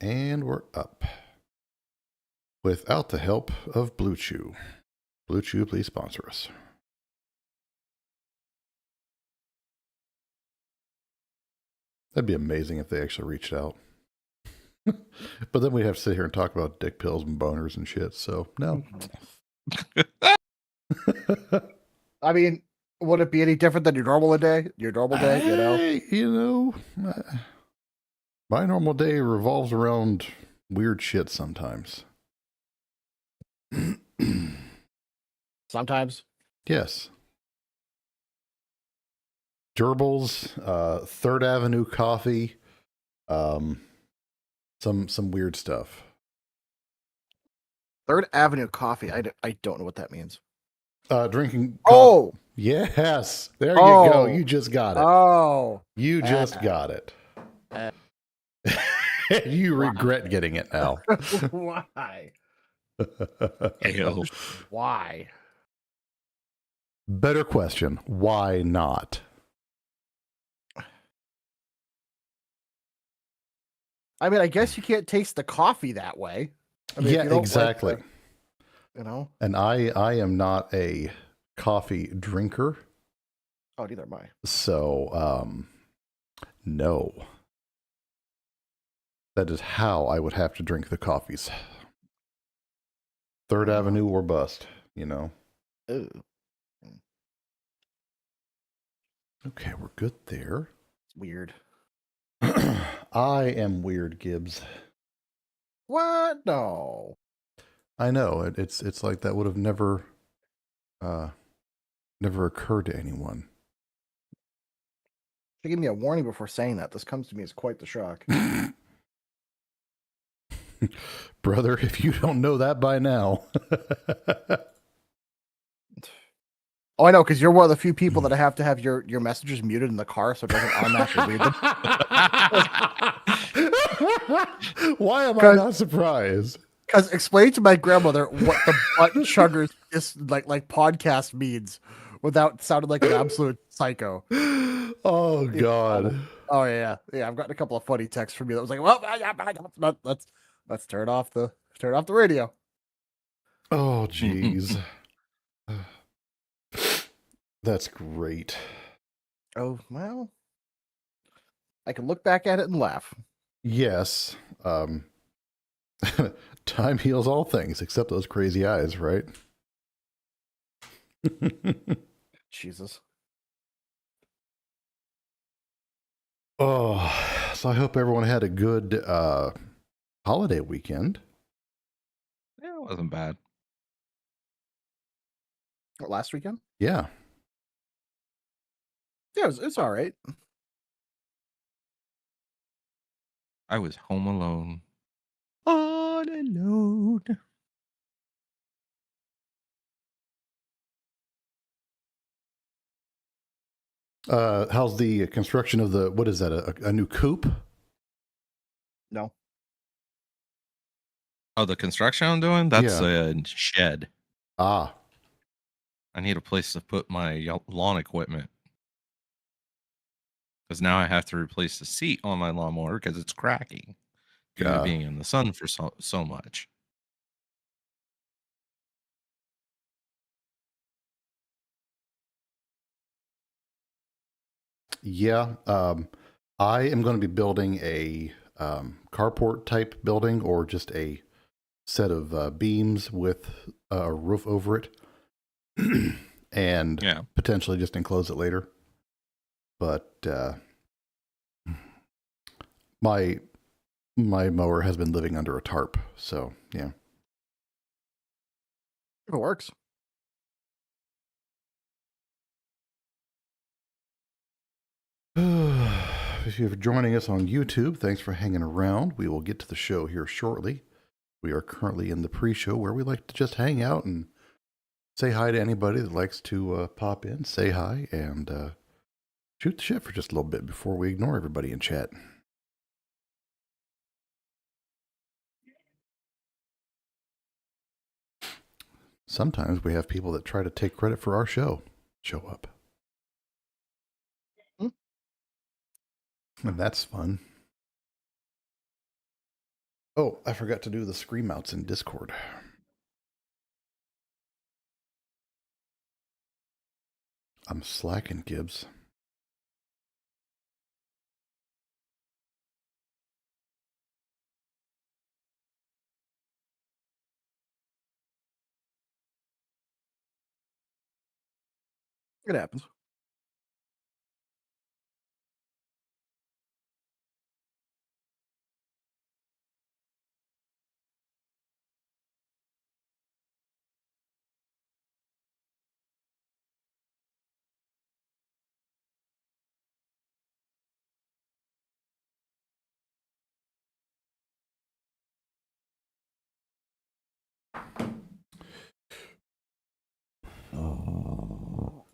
And we're up. Without the help of Blue Chew. Blue Chew, please sponsor us. That'd be amazing if they actually reached out. But then we'd have to sit here and talk about dick pills and boners and shit, so no. I mean, would it be any different than your normal day? Your normal day, My normal day revolves around weird shit sometimes. Sometimes. Yes. Gerbils, Third Avenue coffee, some weird stuff. Third Avenue coffee. I don't know what that means. Drinking. Oh, yes. There you go. You just got it. Oh, you just got it. You regret getting it now. Why? Ew. Why? Better question. Why not? I mean, I guess you can't taste the coffee that way. I mean, yeah, exactly. And I am not a coffee drinker. Oh, neither am I. So, no. That is how I would have to drink the coffees. Third Avenue or bust, Ooh. Okay, we're good there. It's weird. I am weird, Gibbs. What? No. I know. It's like that would have never occurred to anyone. They gave me a warning before saying that. This comes to me as quite the shock. Brother, if you don't know that by now. Oh, I know, because you're one of the few people that I have to have your messages muted in the car so it doesn't automatically read them. Why am I not surprised? Because explain to my grandmother what the butt chuggers is like podcast means without sounding like an absolute psycho. Oh God. Oh yeah. I've gotten a couple of funny texts from you that was like, well, let's turn off the radio. Oh jeez. That's great. Oh well. I can look back at it and laugh. Yes. Time heals all things except those crazy eyes, right? Jesus. Oh, so I hope everyone had a good holiday weekend. Yeah, it wasn't bad. Last weekend? Yeah. Yeah, it's all right. I was home alone. All alone. How's the construction of the, what is that, a new coop? No. Oh, the construction I'm doing? That's Yeah. a shed. Ah. I need a place to put my lawn equipment. Because now I have to replace the seat on my lawnmower because it's cracking due to being in the sun for so much. Yeah. I am going to be building a carport type building or just a set of beams with a roof over it and potentially just enclose it later. But my mower has been living under a tarp, so yeah. It works. If you're joining us on YouTube, thanks for hanging around. We will get to the show here shortly. We are currently in the pre-show where we like to just hang out and say hi to anybody that likes to pop in, say hi, and shoot the shit for just a little bit before we ignore everybody in chat. Sometimes we have people that try to take credit for our show show up. And that's fun. Oh, I forgot to do the scream outs in Discord. I'm slacking, Gibbs. It happens.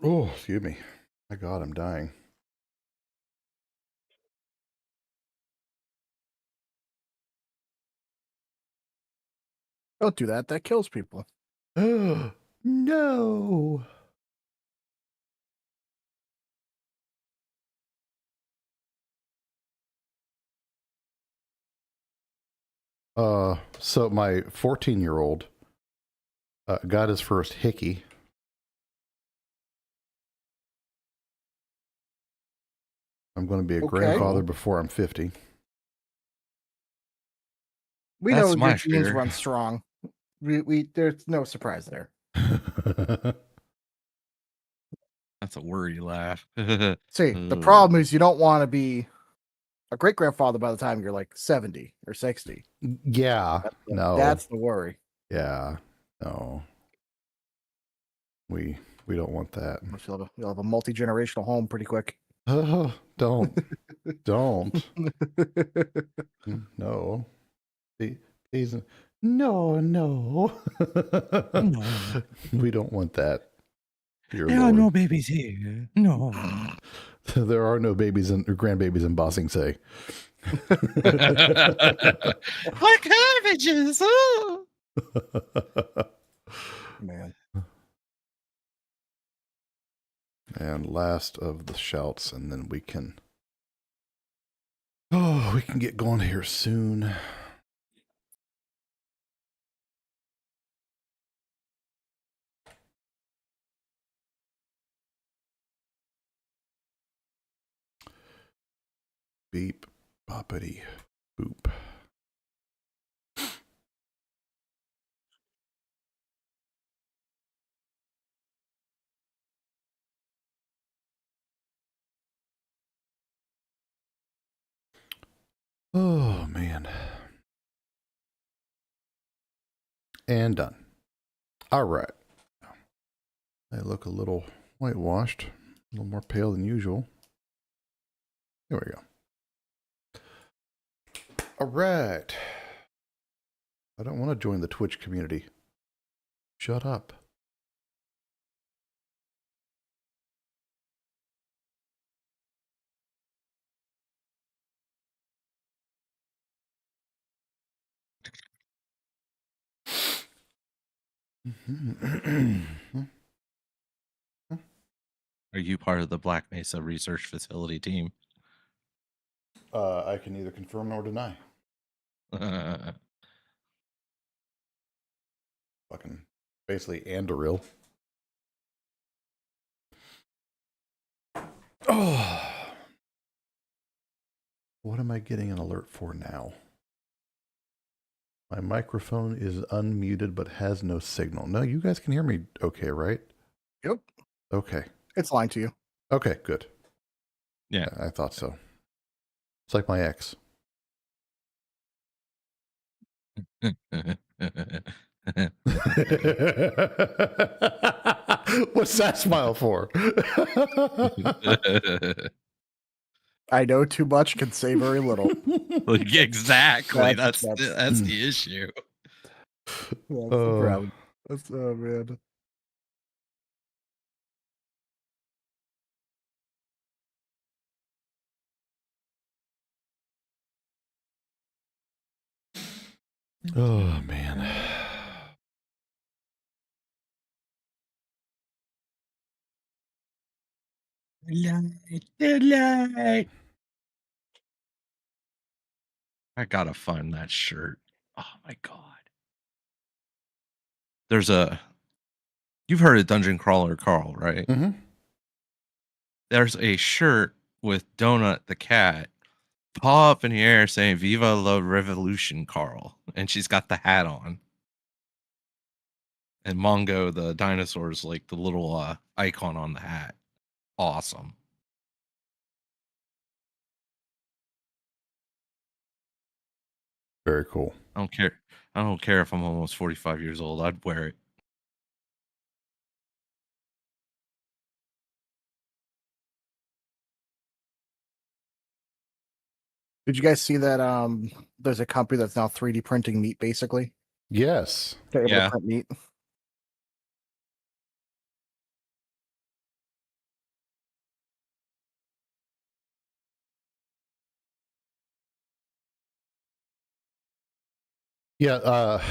Oh, excuse me. My God, I'm dying. Don't do that. That kills people. No. So my 14-year-old got his first hickey. I'm going to be a Okay. grandfather before I'm 50. We That's know my your genes fear. run strong. We there's no surprise there. That's a worry laugh. See, the problem is you don't want to be a great grandfather by the time you're like 70 or 60. Yeah. No. That's the worry. Yeah. No. We don't want that. You'll have a multi-generational home pretty quick. Oh, don't. Don't. No. He's no. No. We don't want that. Dear There are Lord. no babies here. No. There are no babies or grandbabies in Bossing Say. What cabbages? Oh. Man. And last of the shouts, and then we can get going here soon. Beep, boppity, boop. Oh, man. And done. All right. They look a little whitewashed, a little more pale than usual. There we go. All right. I don't want to join the Twitch community. Shut up. Are you part of the Black Mesa Research Facility team? I can neither confirm nor deny. Fucking basically Andoril. Oh. What am I getting an alert for now? My microphone is unmuted but has no signal. No, you guys can hear me okay, right? Yep. Okay. It's lying to you. Okay, good. Yeah. I thought so. It's like my ex. What's that smile for? I know too much can say very little. Like, exactly. That's That's- the issue. That's the problem. That's, oh man. Oh man. I gotta find that shirt. Oh my god. There's a You've heard of Dungeon Crawler Carl, right? Mm-hmm. There's a shirt with Donut the cat paw up in the air saying "Viva la Revolution, Carl," and she's got the hat on. And Mongo the dinosaur is like the little icon on the hat. Awesome. Very cool. I don't care. I don't care if I'm almost 45 years old. I'd wear it. Did you guys see that? There's a company that's now 3D printing meat, basically. Yes. They're able Yeah. to print meat. Yeah.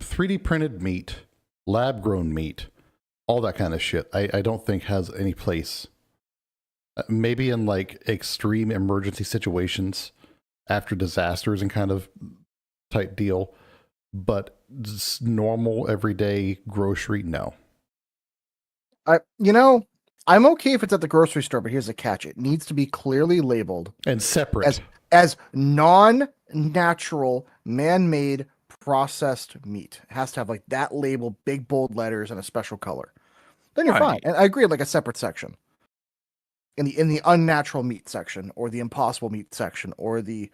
3D printed meat, lab grown meat, all that kind of shit. I don't think has any place. Maybe in like extreme emergency situations after disasters and kind of type deal, but just normal everyday grocery, no. I'm okay if it's at the grocery store, but here's the catch: it needs to be clearly labeled And separate. as non-natural, man-made, processed meat. It has to have like that label, big bold letters, and a special color. Then you're fine. Right. And I agree, like a separate section in the unnatural meat section, or the impossible meat section, or the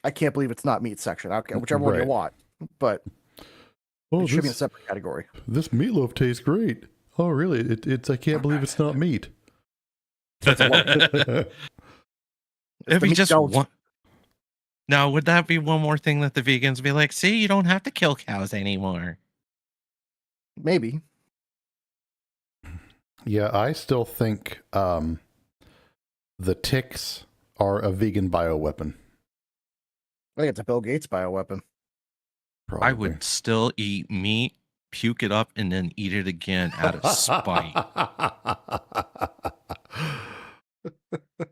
I can't believe it's not meat section. Okay, whichever one you Right. want, but Oh, it should be in a separate category. this meatloaf tastes great. Oh, really? It's I can't believe it's not meat. It'd the be meat just don't- one. Now, would that be one more thing that the vegans would be like, see, you don't have to kill cows anymore? Maybe. Yeah, I still think the ticks are a vegan bioweapon. I think it's a Bill Gates bioweapon. Probably. I would still eat meat, puke it up, and then eat it again out of spite.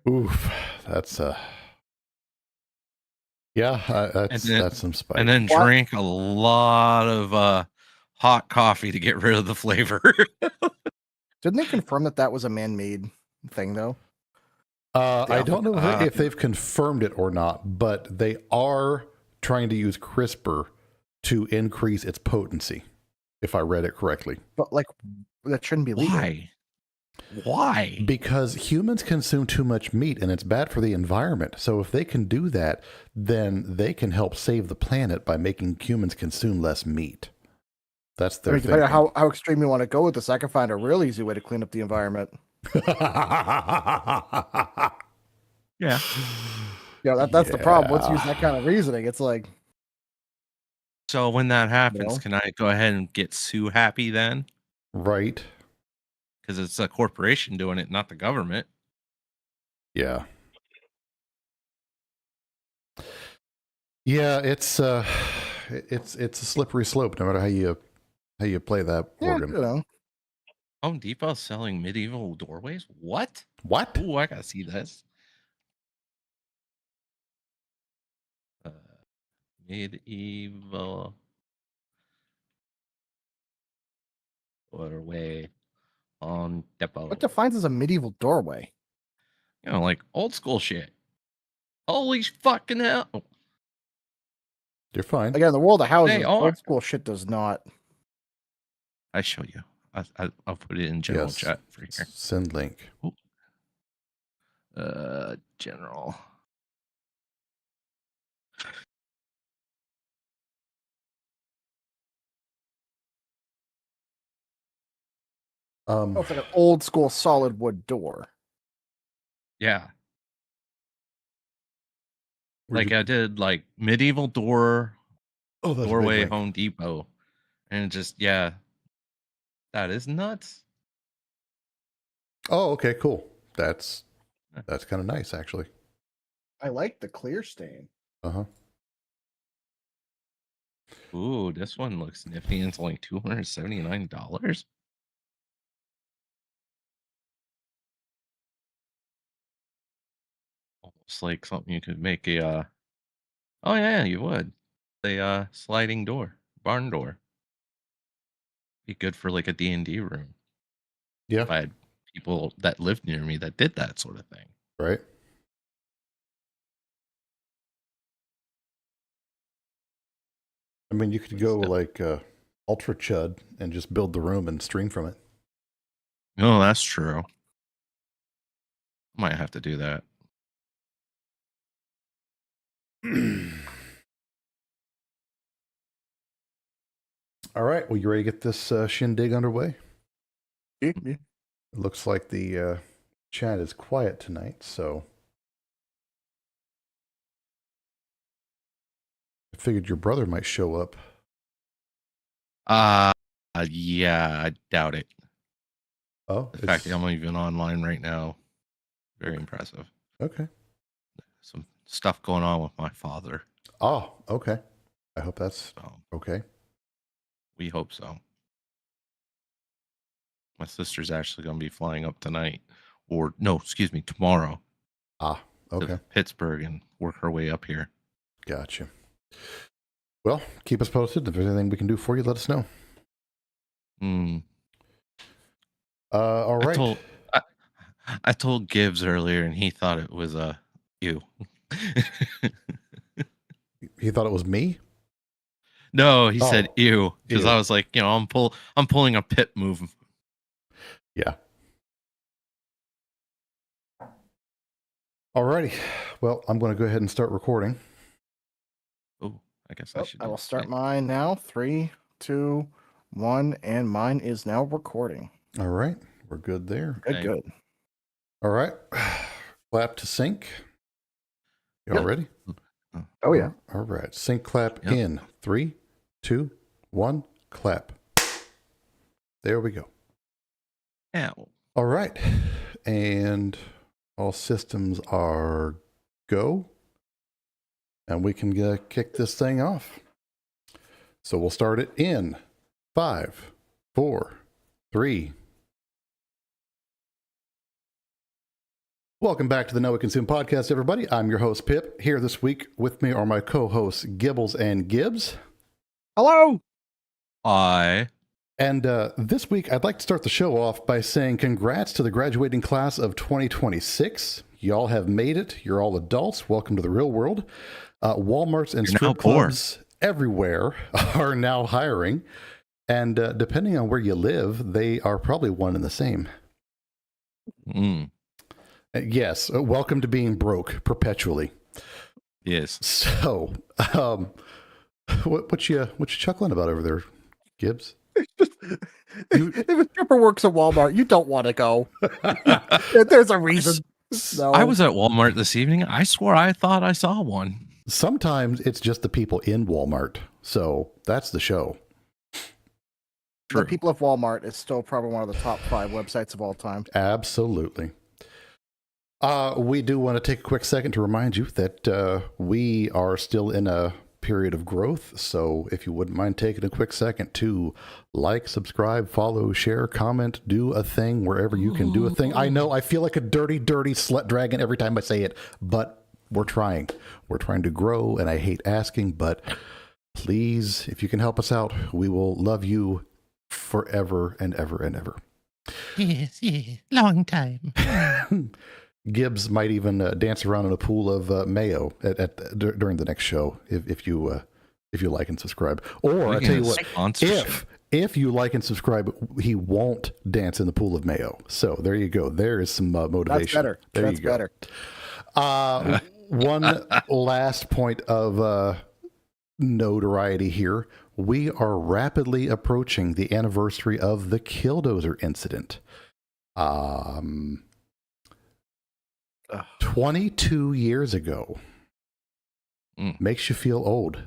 Oof, that's yeah, that's some spite. And then What? drink a lot of hot coffee to get rid of the flavor. Didn't they confirm that was a man-made thing, though? I don't know if they've confirmed it or not, but they are trying to use CRISPR to increase its potency, if I read it correctly. But like, that shouldn't be legal. Why? Because humans consume too much meat and it's bad for the environment. So if they can do that, then they can help save the planet by making humans consume less meat. That's their thing. Depending on how extreme you want to go with this, I can find a real easy way to clean up the environment. Yeah. Yeah, that's the problem. Once you use that kind of reasoning, it's like, So when that happens, No. can I go ahead and get Sue happy then? Right. Because it's a corporation doing it, not the government. Yeah. Yeah, it's a slippery slope no matter how you play that yeah, organ. Home Depot selling medieval doorways? What? What? Ooh, I gotta see this. Medieval doorway on Depot. What defines as a medieval doorway? Like old school shit. Holy fucking hell. You're fine. Again, the world of houses, They are. old school shit does not. I show you. I'll put it in general Yes. chat for here. Send link. General. Oh, it's like an old school solid wood door. Yeah. Where'd Like I did like medieval door, Oh, that's a big doorway, link. Home Depot. And just, yeah. That is nuts. Oh, okay, cool. That's kind of nice, actually. I like the clear stain. Uh-huh. Ooh, this one looks nifty. And it's only $279. Almost like something you could make a oh yeah, you would. a sliding door, barn door. Be good for like a D&D room. Yeah. If I had people that lived near me that did that sort of thing. Right. I mean, you could go like Ultra Chud and just build the room and stream from it. No, that's true. Might have to do that. All right. Well, you ready to get this shindig underway? Yeah. It looks like the chat is quiet tonight, so I figured your brother might show up. Yeah, I doubt it. Oh, The fact that I'm even online right now, very impressive. Okay. Some stuff going on with my father. Oh, okay. I hope that's So okay. we hope so. My sister's actually going to be flying up tonight, or no, excuse me, tomorrow. Okay. To Pittsburgh and work her way up here. Gotcha. Well, keep us posted. If there's anything we can do for you, let us know. All right. I told Gibbs earlier, and he thought it was you. He thought it was me? No, he said Oh, ew, because ew. I was like, I'm pulling a pit move. Yeah. Alrighty. Well, I'm going to go ahead and start recording. Oh, I guess I should. I will start mine now. 3, 2, 1, and mine is now recording. All right. We're good there. Good. All right. Clap to sync. You all ready? Oh, yeah. All right. Sync clap in 3, 2, 1, clap. There we go. Ow. All right. And all systems are go. And we can kick this thing off. So we'll start it in 5, 4, 3. Welcome back to the Know What Consume podcast, everybody. I'm your host, Pip. Here this week with me are my co-hosts, Gibbles and Gibbs. Hello. And this week, I'd like to start the show off by saying congrats to the graduating class of 2026. Y'all have made it. You're all adults. Welcome to the real world. Walmarts and strip clubs everywhere are now hiring. And depending on where you live, they are probably one and the same. Yes. Welcome to being broke perpetually. Yes. So, what you chuckling about over there, Gibbs? If a stripper works at Walmart, you don't want to go. There's a reason. No. I was at Walmart this evening. I swore I thought I saw one. Sometimes it's just the people in Walmart. So that's the show. The people of Walmart is still probably one of the top 5 websites of all time. Absolutely. We do want to take a quick second to remind you that we are still in a period of growth. So if you wouldn't mind taking a quick second to like, subscribe, follow, share, comment, do a thing wherever you can do a thing. I know I feel like a dirty slut dragon every time I say it, but we're trying. We're trying to grow, and I hate asking, but please, if you can help us out, we will love you forever and ever and ever. Yes, long time. Gibbs might even dance around in a pool of mayo during the next show if you like and subscribe. Or I tell you what, if you like and subscribe, he won't dance in the pool of mayo. So there you go. There is some motivation. That's better. One last point of notoriety here. We are rapidly approaching the anniversary of the Killdozer incident. 22 years ago. Makes you feel old.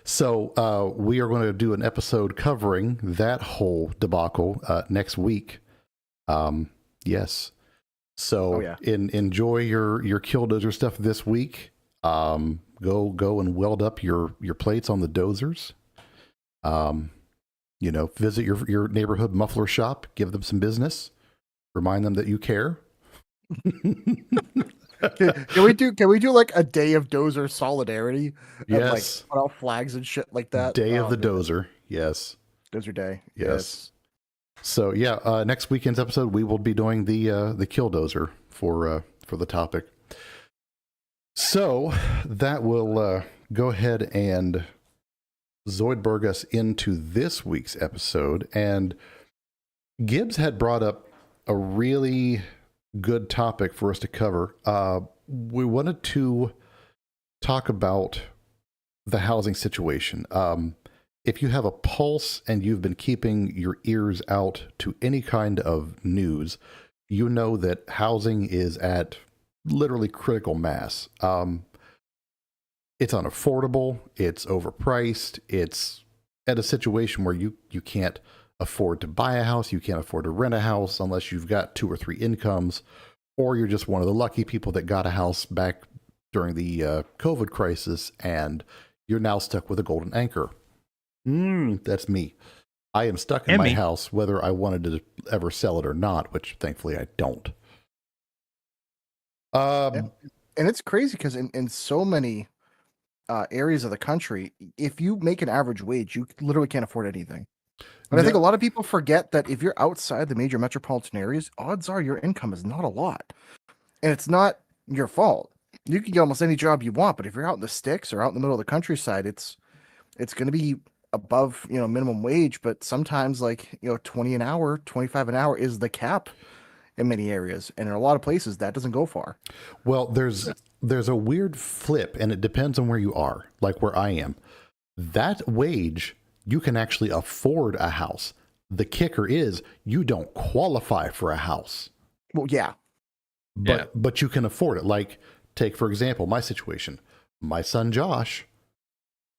So we are going to do an episode covering that whole debacle next week. Yes. So enjoy your Killdozer stuff this week. Go and weld up your plates on the dozers. Visit your neighborhood muffler shop, give them some business, remind them that you care. Can we do like a day of Dozer solidarity? And like Yes. put out flags and shit like that. Day of Oh, the man. Dozer. Yes. Dozer Day. Yes. So yeah, next weekend's episode we will be doing the Killdozer for the topic. So that will go ahead and Zoidberg us into this week's episode. And Gibbs had brought up a really good topic for us to cover. We wanted to talk about the housing situation. If you have a pulse and you've been keeping your ears out to any kind of news, you know that housing is at literally critical mass. It's unaffordable, it's overpriced, it's at a situation where you can't afford to buy a house, you can't afford to rent a house unless you've got 2 or 3 incomes, or you're just one of the lucky people that got a house back during the COVID crisis and you're now stuck with a golden anchor. That's me. I am stuck in And my me. house whether I wanted to ever sell it or not, which thankfully I don't. And it's crazy because in so many areas of the country, if you make an average wage, you literally can't afford anything. And I think a lot of people forget that if you're outside the major metropolitan areas, odds are your income is not a lot. And it's not your fault. You can get almost any job you want, but if you're out in the sticks or out in the middle of the countryside, it's going to be above, minimum wage, but sometimes 20 an hour, 25 an hour is the cap in many areas. And in a lot of places that doesn't go far. Well, there's a weird flip, and it depends on where you are, like where I am. That wage, you can actually afford a house. The kicker is you don't qualify for a house. Well, yeah. But you can afford it. Like, take, for example, my situation. My son Josh,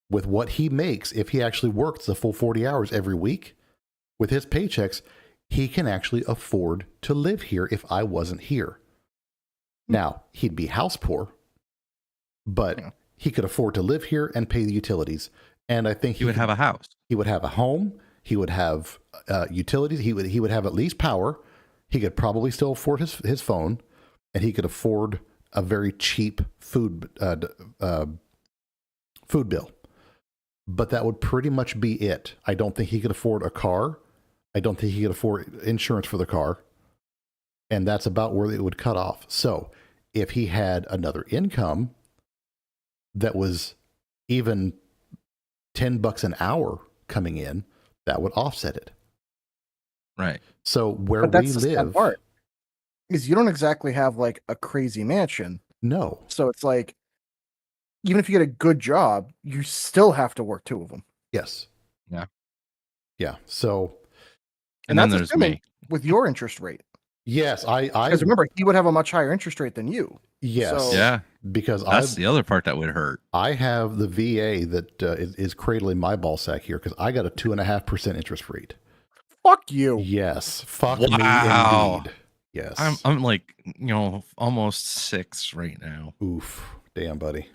with what he makes, if he actually works the full 40 hours every week, with his paychecks, he can actually afford to live here if I wasn't here. Now, he'd be house poor, but he could afford to live here and pay the utilities. And I think He would have a house. He would have a home. He would have utilities. He would have at least power. He could probably still afford his phone, and he could afford a very cheap food bill. But that would pretty much be it. I don't think he could afford a car. I don't think he could afford insurance for the car. And that's about where it would cut off. So if he had another income that was even $10 an hour coming in, that would offset it. Right. So where But that's we the sad live, part, is you don't exactly have like a crazy mansion. no. So it's like, even if you get a good job, you still have to work 2 of them. Yes. Yeah. Yeah. So And that's then there's assuming me. with your interest rate. yes, I Because remember, he would have a much higher interest rate than you. yes, So- Yeah. because That's the other part that would hurt. I have the VA that is cradling my ball sack here because I got a 2.5% interest rate. Fuck you. Yes, fuck Wow. me indeed. Yes, I'm like, almost 6 right now. oof, damn, buddy.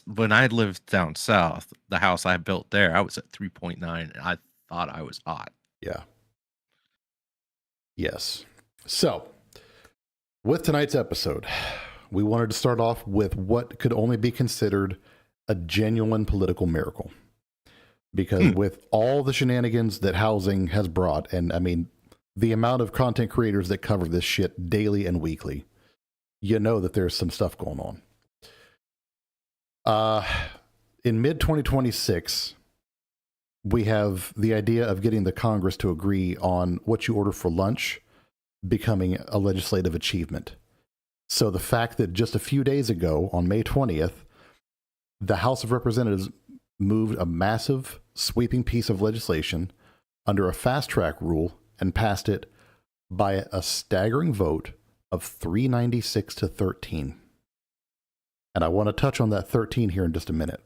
When I lived down south, the house I built there, I was at 3.9 and I thought I was hot. Yeah. Yes. So, with tonight's episode, we wanted to start off with what could only be considered a genuine political miracle. Because with all the shenanigans that housing has brought, and I mean, the amount of content creators that cover this shit daily and weekly, you know that there's some stuff going on. In mid-2026, we have the idea of getting the Congress to agree on what you order for lunch becoming a legislative achievement. So the fact that just a few days ago, on May 20th, the House of Representatives moved a massive, sweeping piece of legislation under a fast-track rule and passed it by a staggering vote of 396 to 13. And I want to touch on that 13 here in just a minute.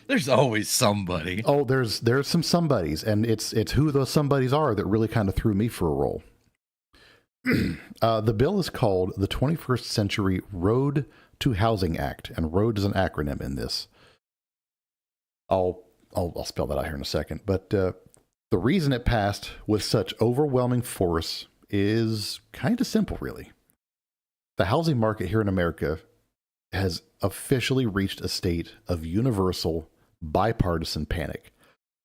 There's always somebody. Oh, there's some somebodies, and it's who those somebodies are that really kind of threw me for a roll. The bill is called the 21st Century Road to Housing Act, and ROAD is an acronym in this. I'll spell that out here in a second. But the reason it passed with such overwhelming force is kind of simple, really. the housing market here in America has officially reached a state of universal bipartisan panic.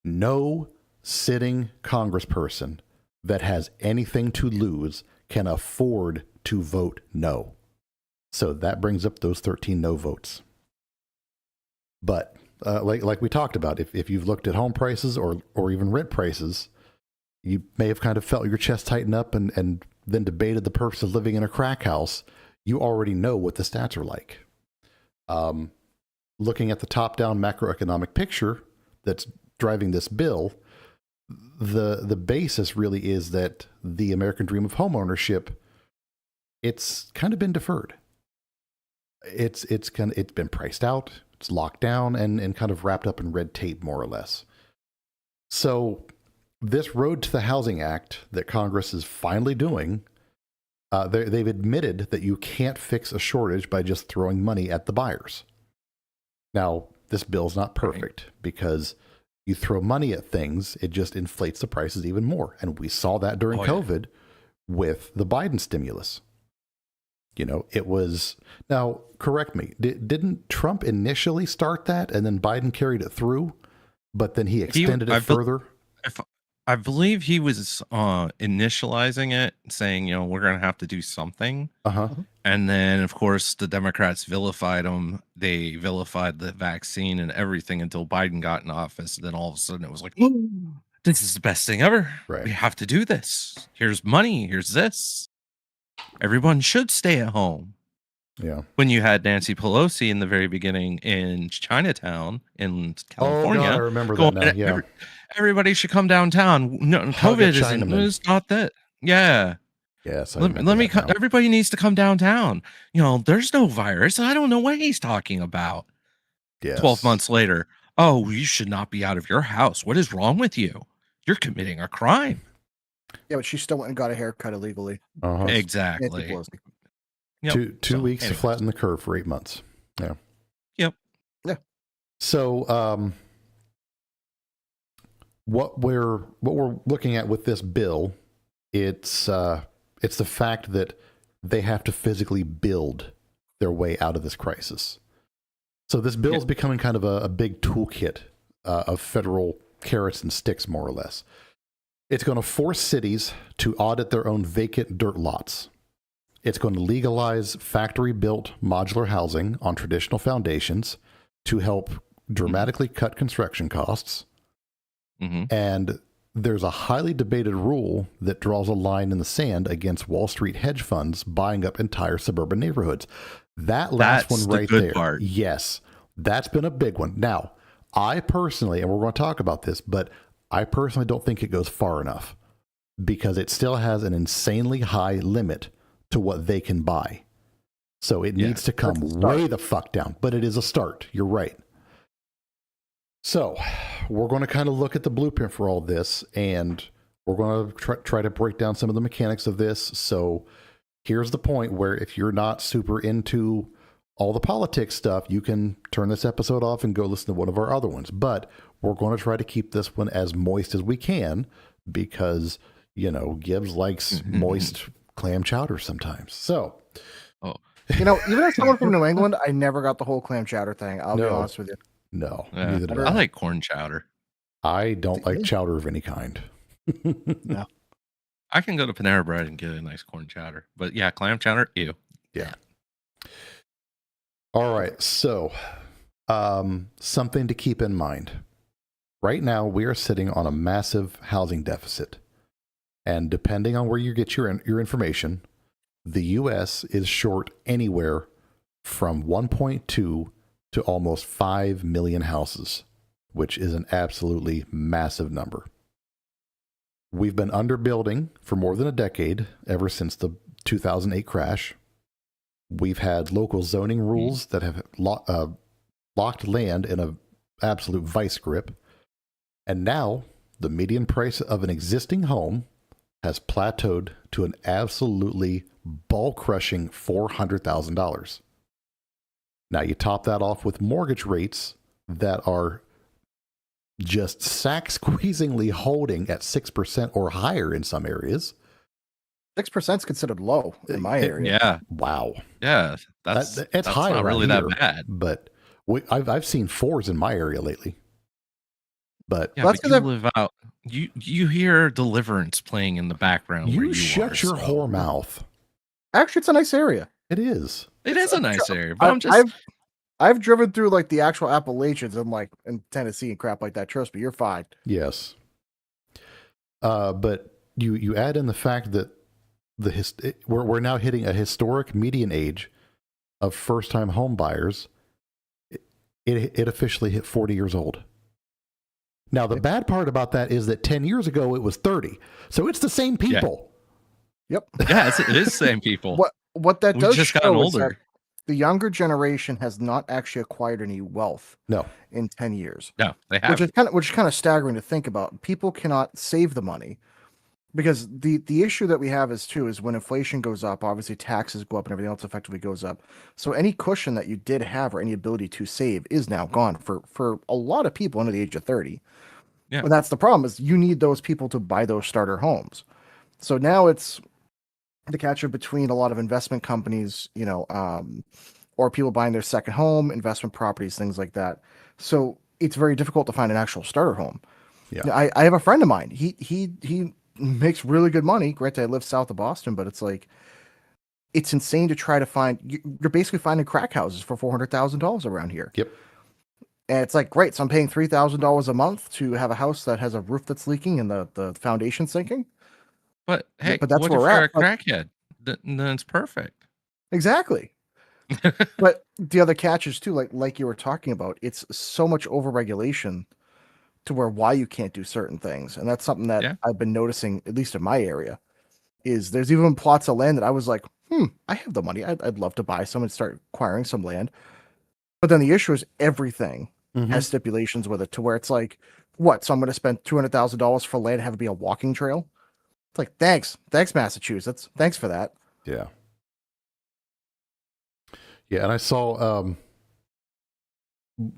No sitting congressperson that has anything to lose can afford to vote no. So that brings up those 13 no votes. But like we talked about, if you've looked at home prices or even rent prices, you may have kind of felt your chest tighten up and then debated the purpose of living in a crack house. You already know what the stats are like. Looking at the top-down macroeconomic picture that's driving this bill, the basis really is that the American dream of homeownership, it's kind of been deferred. It's been priced out, it's locked down, and kind of wrapped up in red tape, more or less. So this Road to the Housing Act that Congress is finally doing, they've admitted that you can't fix a shortage by just throwing money at the buyers. Now, this bill's not perfect because you throw money at things, it just inflates the prices even more. And we saw that during COVID with the Biden stimulus. You know, it was, now correct me, didn't Trump initially start that and then Biden carried it through, but then he extended it further? I believe he was initializing it, saying, you know, we're going to have to do something. And then, of course, the Democrats vilified him. They vilified the vaccine and everything until Biden got in office. And then all of a sudden it was like, this is the best thing ever. Right. We have to do this. Here's money. Here's this. Everyone should stay at home. Yeah. When you had Nancy Pelosi in the very beginning in Chinatown in California. Oh, God, I remember that now. Yeah. Everybody should come downtown. No, COVID is not that. Yeah. Yes. Everybody needs to come downtown. You know, there's no virus. I don't know what he's talking about. Yes. 12 months later. Oh, you should not be out of your house. What is wrong with you? You're committing a crime. Yeah, but she still went and got a haircut illegally. Exactly. Yep. Two weeks to flatten the curve for 8 months. Yeah. Yep. Yeah. So, what we're looking at with this bill, it's the fact that they have to physically build their way out of this crisis. So this bill is becoming kind of a big toolkit of federal carrots and sticks, more or less. It's going to force cities to audit their own vacant dirt lots. It's going to legalize factory-built modular housing on traditional foundations to help dramatically cut construction costs. And there's a highly debated rule that draws a line in the sand against Wall Street hedge funds buying up entire suburban neighborhoods. That last one right there. Part. Yes, that's been a big one. Now, I personally, and we're going to talk about this, but I personally don't think it goes far enough because it still has an insanely high limit to what they can buy. So it needs to come way the fuck down, but it is a start. You're right. So we're going to kind of look at the blueprint for all this, and we're going to try to break down some of the mechanics of this. So here's the point where if you're not super into all the politics stuff, you can turn this episode off and go listen to one of our other ones. But we're going to try to keep this one as moist as we can because, you know, Gibbs likes moist clam chowder sometimes. So, you know, even as someone from New England, I never got the whole clam chowder thing. I'll be honest with you. No, neither do I like corn chowder. I don't like chowder of any kind. No. I can go to Panera Bread and get a nice corn chowder. But yeah, clam chowder, ew. Yeah. All right. So, something to keep in mind. Right now, we are sitting on a massive housing deficit. And depending on where you get your information, the U.S. is short anywhere from 1.2 to almost 5 million houses, which is an absolutely massive number. We've been underbuilding for more than a decade, ever since the 2008 crash. We've had local zoning rules that have locked land in an absolute vice grip. And now the median price of an existing home has plateaued to an absolutely ball-crushing $400,000. Now you top that off with mortgage rates that are just sack-squeezingly holding at 6% or higher in some areas. 6% is considered low in my It- area. Yeah, Wow. yeah. That's It's that's high not around really here, that bad. but I've seen 4s in my area lately. But Yeah, That's but you 'cause live out. You hear Deliverance playing in the background where you you shut are. your so- whore mouth. Actually, it's a nice area. It is. It is a nice area, but I'm just. I've driven through like the actual Appalachians and like in Tennessee and crap like that. Trust me, you're fine. Yes. But you add in the fact that we're now hitting a historic median age of first time home buyers. It officially hit 40 years old. Now the bad part about that is that 10 years ago it was 30. So it's the same people. Yep. Yeah, it is the same people. What that We've does just gotten show is that older. the younger generation has not actually acquired any wealth No. in 10 years. No, they have. Which is kind of staggering to think about. People cannot save the money because the issue that we have is when inflation goes up, obviously taxes go up and everything else effectively goes up. So any cushion that you did have or any ability to save is now gone for a lot of people under the age of 30. Yeah. And that's the problem is you need those people to buy those starter homes. So now it's the catch up between a lot of investment companies, or people buying their second home, investment properties, things like that. So it's very difficult to find an actual starter home. Yeah. I have a friend of mine. He makes really good money. Granted, I live south of Boston, but it's like it's insane to try to find. You're basically finding crack houses for $400,000 around here. Yep. And it's like great. So I'm paying $3,000 a month to have a house that has a roof that's leaking and the foundation sinking. But hey, but that's what where if we're you're at, a crackhead? Then it's perfect. Exactly. But the other catch is too, like you were talking about, it's so much overregulation to why you can't do certain things. And that's something that I've been noticing, at least in my area, is there's even plots of land that I was like, I have the money. I'd love to buy some and start acquiring some land. But then the issue is everything has stipulations with it to where it's like, what? So I'm going to spend $200,000 for land and have it be a walking trail? It's like, thanks, Massachusetts. Thanks for that. Yeah. Yeah, and I saw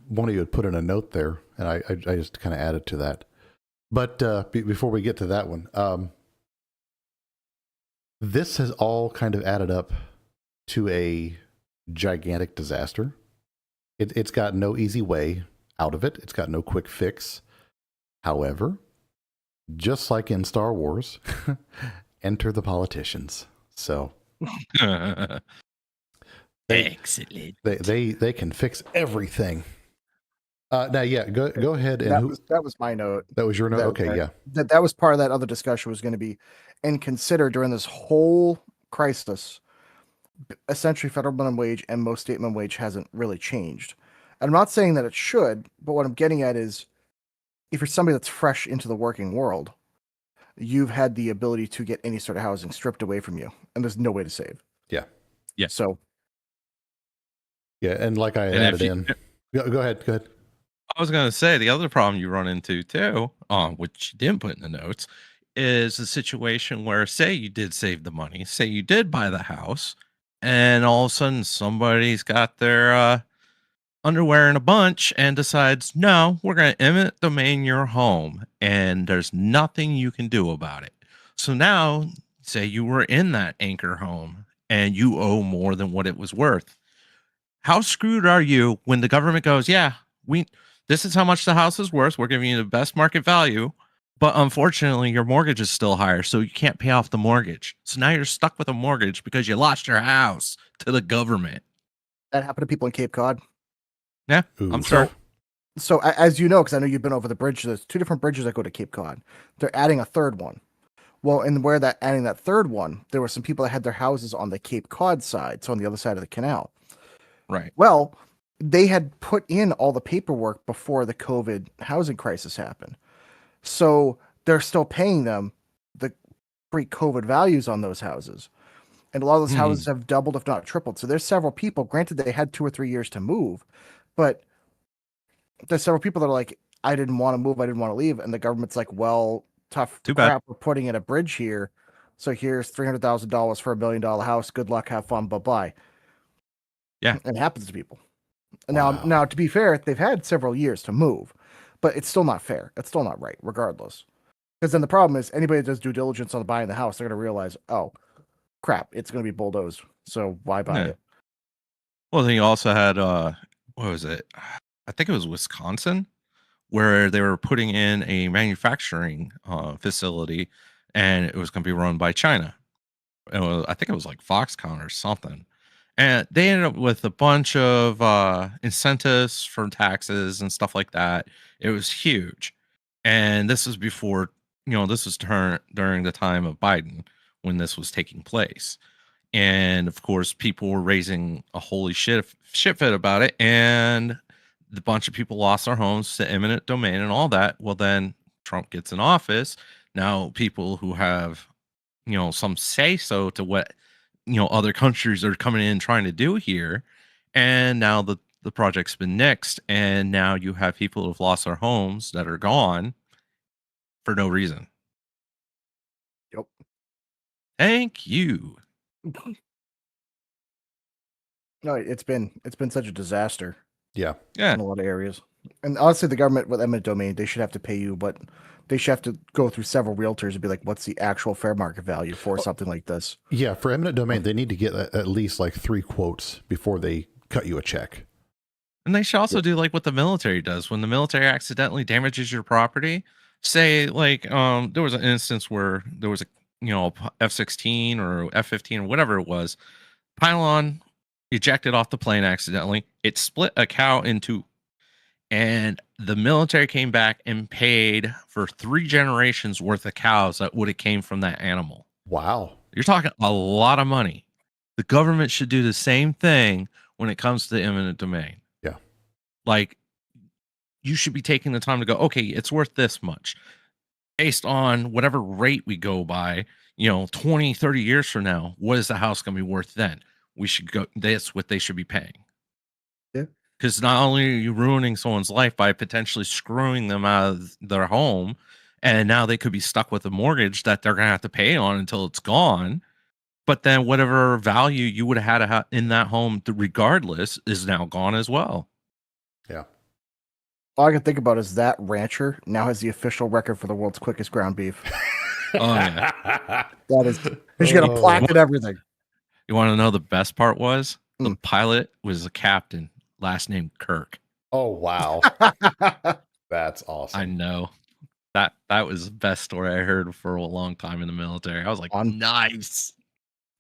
one of you had put in a note there, and I just kind of added to that. But before we get to that one, this has all kind of added up to a gigantic disaster. It's got no easy way out of it. It's got no quick fix. However, just like in Star Wars, enter the politicians. So Excellent. they can fix everything. Now, yeah, go ahead. And that was my note. That was your note? Okay, yeah. That was part of that other discussion was going to be, and consider during this whole crisis, essentially federal minimum wage and most state minimum wage hasn't really changed. And I'm not saying that it should, but what I'm getting at is if you're somebody that's fresh into the working world, you've had the ability to get any sort of housing stripped away from you, and there's no way to save. Yeah. Yeah. So. Yeah, and like I added in. Go ahead. I was going to say the other problem you run into too, which you didn't put in the notes, is a situation where, say you did save the money, say you did buy the house, and all of a sudden somebody's got their underwear in a bunch and decides, no, we're going to eminent domain your home, and there's nothing you can do about it. So now, say you were in that anchor home and you owe more than what it was worth. How screwed are you when the government goes, yeah, this is how much the house is worth. We're giving you the best market value. But unfortunately, your mortgage is still higher, so you can't pay off the mortgage. So now you're stuck with a mortgage because you lost your house to the government. That happened to people in Cape Cod. Yeah, Ooh. I'm sure. So as you know, because I know you've been over the bridge, there's 2 different bridges that go to Cape Cod. They're adding a third one. Well, and where that adding that third one, there were some people that had their houses on the Cape Cod side, so on the other side of the canal. Right. Well, they had put in all the paperwork before the COVID housing crisis happened. So they're still paying them the pre-COVID values on those houses. And a lot of those houses have doubled, if not tripled. So there's several people, granted they had 2 or 3 years to move, but there's several people that are like, I didn't want to move, I didn't want to leave. And the government's like, well, tough Too crap, bad. we're putting in a bridge here. So here's $300,000 for $1 million house. Good luck, have fun, bye-bye. Yeah. And it happens to people. Wow. Now, to be fair, they've had several years to move, but it's still not fair. It's still not right, regardless. Because then the problem is anybody that does due diligence on buying the house, they're going to realize, oh, crap, it's going to be bulldozed. So why buy Yeah. it? Well, then you also had what was it? I think it was Wisconsin, where they were putting in a manufacturing facility, and it was going to be run by China. I think it was like Foxconn or something, and they ended up with a bunch of incentives for taxes and stuff like that. It was huge, and this is before, this was during the time of Biden when this was taking place. And of course, people were raising a holy shit fit about it, and the bunch of people lost their homes to eminent domain and all that. Well, then Trump gets in office. Now, people who have some say so to what other countries are coming in trying to do here, and now the project's been nixed, and now you have people who've lost their homes that are gone for no reason. Yep. Thank you. No, it's been such a disaster Yeah. Yeah. in a lot of areas. And honestly, the government with eminent domain, they should have to pay you, but they should have to go through several realtors and be like, what's the actual fair market value for something like this? Yeah. For eminent domain, they need to get at least like 3 quotes before they cut you a check. And they should also do like what the military does when the military accidentally damages your property. Say like there was an instance where there was a F-16 or F-15 or whatever it was, pylon ejected off the plane accidentally. It split a cow in two, and the military came back and paid for 3 generations worth of cows that would have came from that animal. Wow. You're talking a lot of money. The government should do the same thing when it comes to the eminent domain. Yeah. Like, you should be taking the time to go, okay, it's worth this much based on whatever rate we go by, 20, 30 years from now. What is the house going to be worth then? We should go, that's what they should be paying. Yeah. Because not only are you ruining someone's life by potentially screwing them out of their home, and now they could be stuck with a mortgage that they're going to have to pay on until it's gone. But then whatever value you would have had in that home, regardless, is now gone as well. Yeah. All I can think about is that rancher now has the official record for the world's quickest ground beef. Oh, yeah. That is, he should get a plaque and everything. You want to know the best part was? The Mm. pilot was a captain, last name Kirk. Oh, wow. That's awesome. I know. That was the best story I heard for a long time in the military. I was like, nice.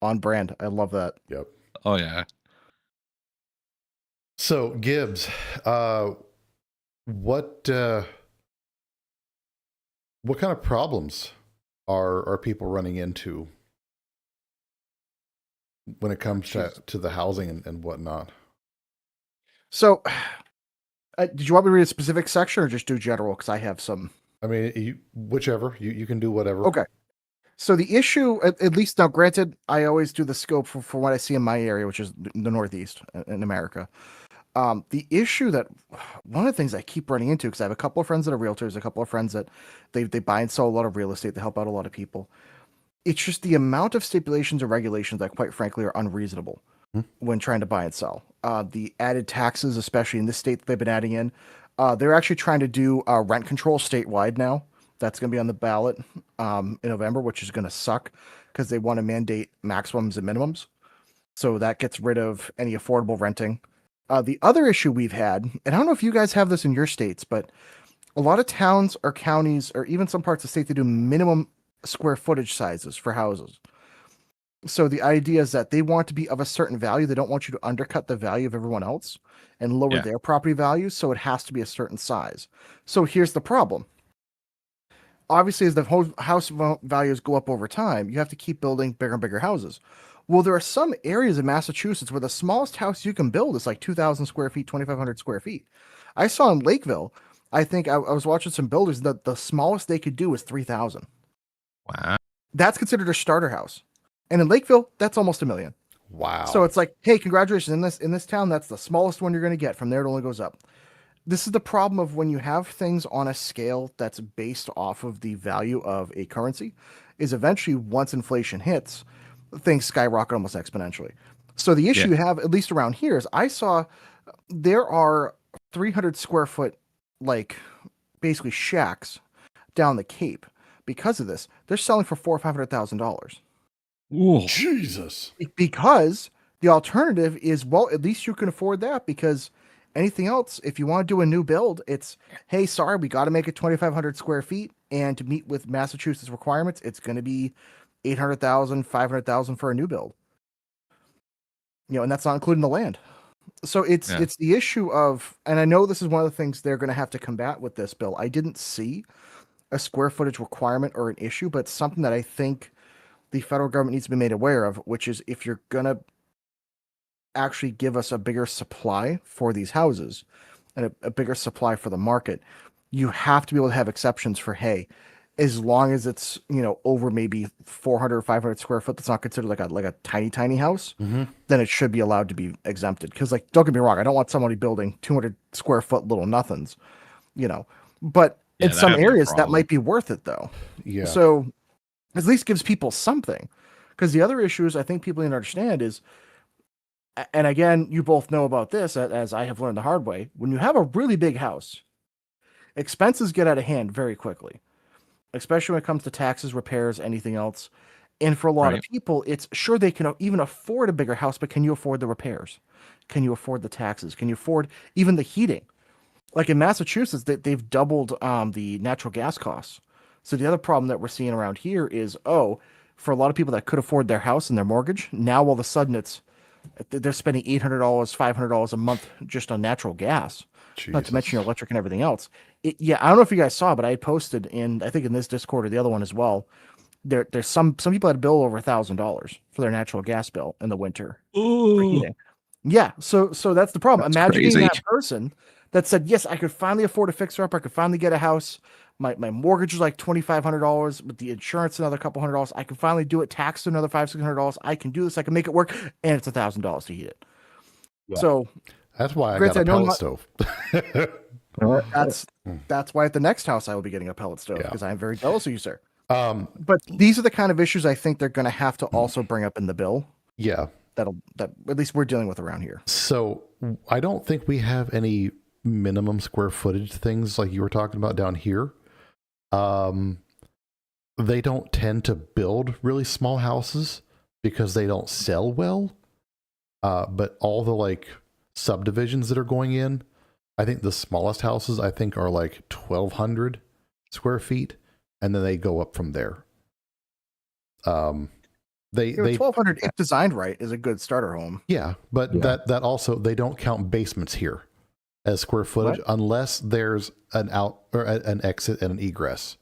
On brand. I love that. Yep. Oh, yeah. So, Gibbs, what kind of problems are people running into when it comes to the housing and whatnot? So, did you want me to read a specific section or just do general? Because I have some. I mean, whichever. You can do whatever. Okay. So the issue, at least now, granted, I always do the scope for what I see in my area, which is the Northeast in America. The issue that one of the things I keep running into, because I have a couple of friends that are realtors, a couple of friends that they buy and sell a lot of real estate, they help out a lot of people. It's just the amount of stipulations and regulations that, quite frankly, are unreasonable when trying to buy and sell. The added taxes, especially in this state that they've been adding in, they're actually trying to do rent control statewide now. That's going to be on the ballot in November, which is going to suck because they want to mandate maximums and minimums. So that gets rid of any affordable renting. The other issue we've had, and I don't know if you guys have this in your states, but a lot of towns or counties, or even some parts of the state, they do minimum square footage sizes for houses. So the idea is that they want to be of a certain value. They don't want you to undercut the value of everyone else and lower their property values. So it has to be a certain size. So here's the problem. Obviously, as the house values go up over time, you have to keep building bigger and bigger houses. Well, there are some areas in Massachusetts where the smallest house you can build is like 2,000 square feet, 2,500 square feet. I saw in Lakeville, I think I was watching some builders that the smallest they could do was 3,000. Wow. That's considered a starter house. And in Lakeville, that's almost $1 million. Wow. So it's like, hey, congratulations. In this town, that's the smallest one you're going to get. From there, it only goes up. This is the problem of when you have things on a scale that's based off of the value of a currency, is eventually once inflation hits, things skyrocket almost exponentially. So the issue you have, at least around here, is I saw there are 300 square foot, like basically shacks down the Cape. Because of this, they're selling for $400,000 or $500,000. Ooh. Jesus. Because the alternative is, well, at least you can afford that, because anything else, if you want to do a new build, it's, hey, sorry, we got to make it 2,500 square feet, and to meet with Massachusetts requirements, it's going to be 800,000, 500,000 for a new build. And that's not including the land. So it's the issue of, and I know this is one of the things they're going to have to combat with this bill. I didn't see a square footage requirement or an issue, but it's something that I think the federal government needs to be made aware of, which is, if you're going to actually give us a bigger supply for these houses and a bigger supply for the market, you have to be able to have exceptions for, hey, as long as it's, over maybe 400 or 500 square foot, that's not considered like a tiny house, then it should be allowed to be exempted. Because, like, don't get me wrong, I don't want somebody building 200 square foot little nothings, but in some areas that might be worth it, though. Yeah. So at least gives people something. Because the other issues I think people need to understand is, and again, you both know about this, as I have learned the hard way, when you have a really big house, expenses get out of hand very quickly, especially when it comes to taxes, repairs, anything else. And for a lot of people, it's sure they can even afford a bigger house, but can you afford the repairs? Can you afford the taxes? Can you afford even the heating? Like in Massachusetts, they've doubled the natural gas costs. So the other problem that we're seeing around here is, for a lot of people that could afford their house and their mortgage, now all of a sudden they're spending $800, $500 a month just on natural gas. Jesus. Not to mention your electric and everything else. I don't know if you guys saw, but I had posted I think in this Discord or the other one as well, there's some people that bill over $1,000 for their natural gas bill in the winter. Ooh. Yeah, so that's the problem. That's Imagine crazy. being that person that said, yes, I could finally afford a fixer-up. I could finally get a house. My mortgage is like $2,500, but the insurance another couple $100. I can finally do it. Taxed another $500-$600. I can do this. I can make it work, and it's $1,000 to heat it. Yeah. So that's why I got a pellet stove. That's why at the next house I will be getting a pellet stove, because I am very jealous of you, sir. But these are the kind of issues I think they're going to have to also bring up in the bill. Yeah, that at least we're dealing with around here. So I don't think we have any minimum square footage things like you were talking about down here. They don't tend to build really small houses because they don't sell well. But all the like subdivisions that are going in, I think the smallest houses I think are like 1,200 square feet, and then they go up from there. They 1,200, if designed right, is a good starter home. Yeah, but that also, they don't count basements here as square footage unless there's an out or an exit and an egress.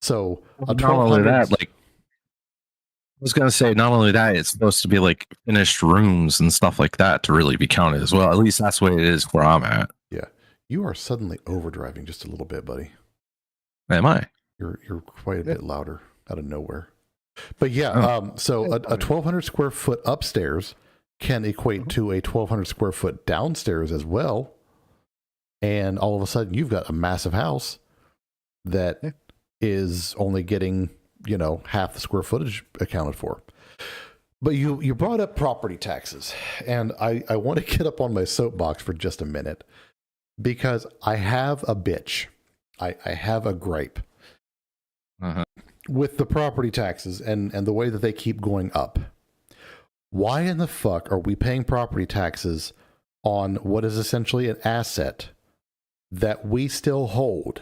So not only that, like I was gonna say, not only that, it's supposed to be like finished rooms and stuff like that to really be counted as well. At least that's the way it is where I'm at. Yeah, you are suddenly overdriving just a little bit, buddy. Am I? You're quite a bit louder out of nowhere. But yeah, so a 1,200 square foot upstairs can equate to a 1,200 square foot downstairs as well. And all of a sudden you've got a massive house that is only getting, half the square footage accounted for. But you brought up property taxes, and I want to get up on my soapbox for just a minute, because I have a bitch. I have a gripe. With the property taxes and the way that they keep going up. Why in the fuck are we paying property taxes on what is essentially an asset that we still hold?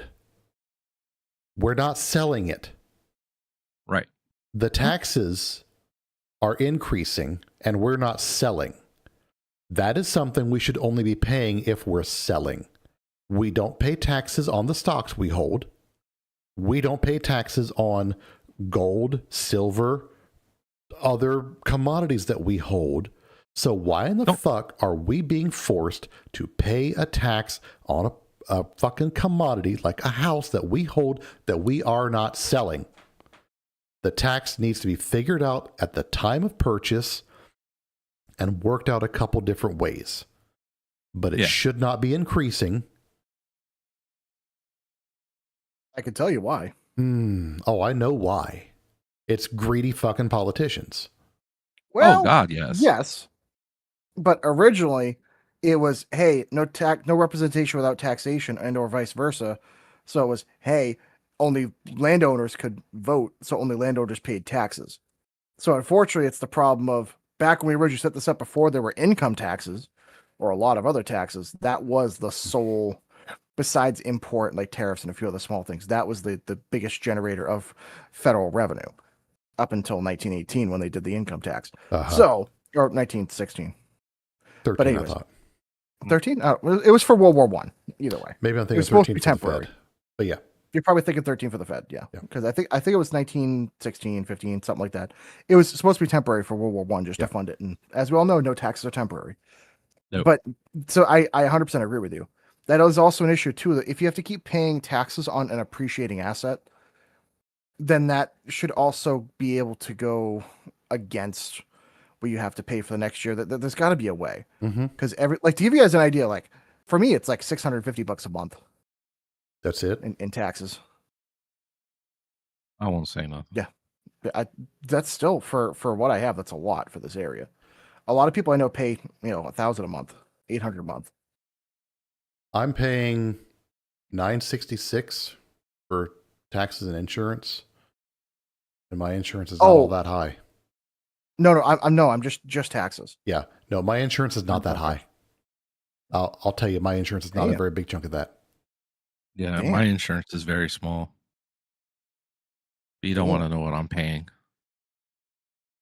We're not selling it. Right. The taxes are increasing and we're not selling. That is something we should only be paying if we're selling. We don't pay taxes on the stocks we hold. We don't pay taxes on gold, silver, other commodities that we hold. So why in the fuck are we being forced to pay a tax on a fucking commodity like a house that we hold that we are not selling? The tax needs to be figured out at the time of purchase and worked out a couple different ways. But it should not be increasing. I can tell you why. Oh, I know why. It's greedy fucking politicians. Well, oh God, yes. Yes. But originally it was, hey, no representation without taxation, and or vice versa. So it was, hey, only landowners could vote, so only landowners paid taxes. So unfortunately, it's the problem of back when we originally set this up before there were income taxes or a lot of other taxes. That was the sole, besides import like tariffs and a few other small things, that was the biggest generator of federal revenue up until 1918 when they did the income tax. So, or 1916. 13, but anyways, I thought. 13? It was for World War One. Either way, Maybe I'm it thinking was supposed to 13 be for the temporary. Fed. But yeah. You're probably thinking 13 for the Fed, yeah. Yeah. Because I think it was 1916, 15, something like that. It was supposed to be temporary for World War One, just to fund it. And as we all know, no taxes are temporary. Nope. But so I 100% agree with you. That is also an issue too. That if you have to keep paying taxes on an appreciating asset, then that should also be able to go against what you have to pay for the next year. That there's got to be a way. Because to give you guys an idea, like for me, it's like $650 a month. That's it. In taxes. I won't say nothing. Yeah, that's still for what I have. That's a lot for this area. A lot of people I know pay $1,000 a month, $800 a month. I'm paying $966 for taxes and insurance, and my insurance is not all that high. No, I'm just taxes. Yeah, no, my insurance is not that high. I'll tell you, my insurance is not a very big chunk of that. Yeah, my insurance is very small. You don't want to know what I'm paying.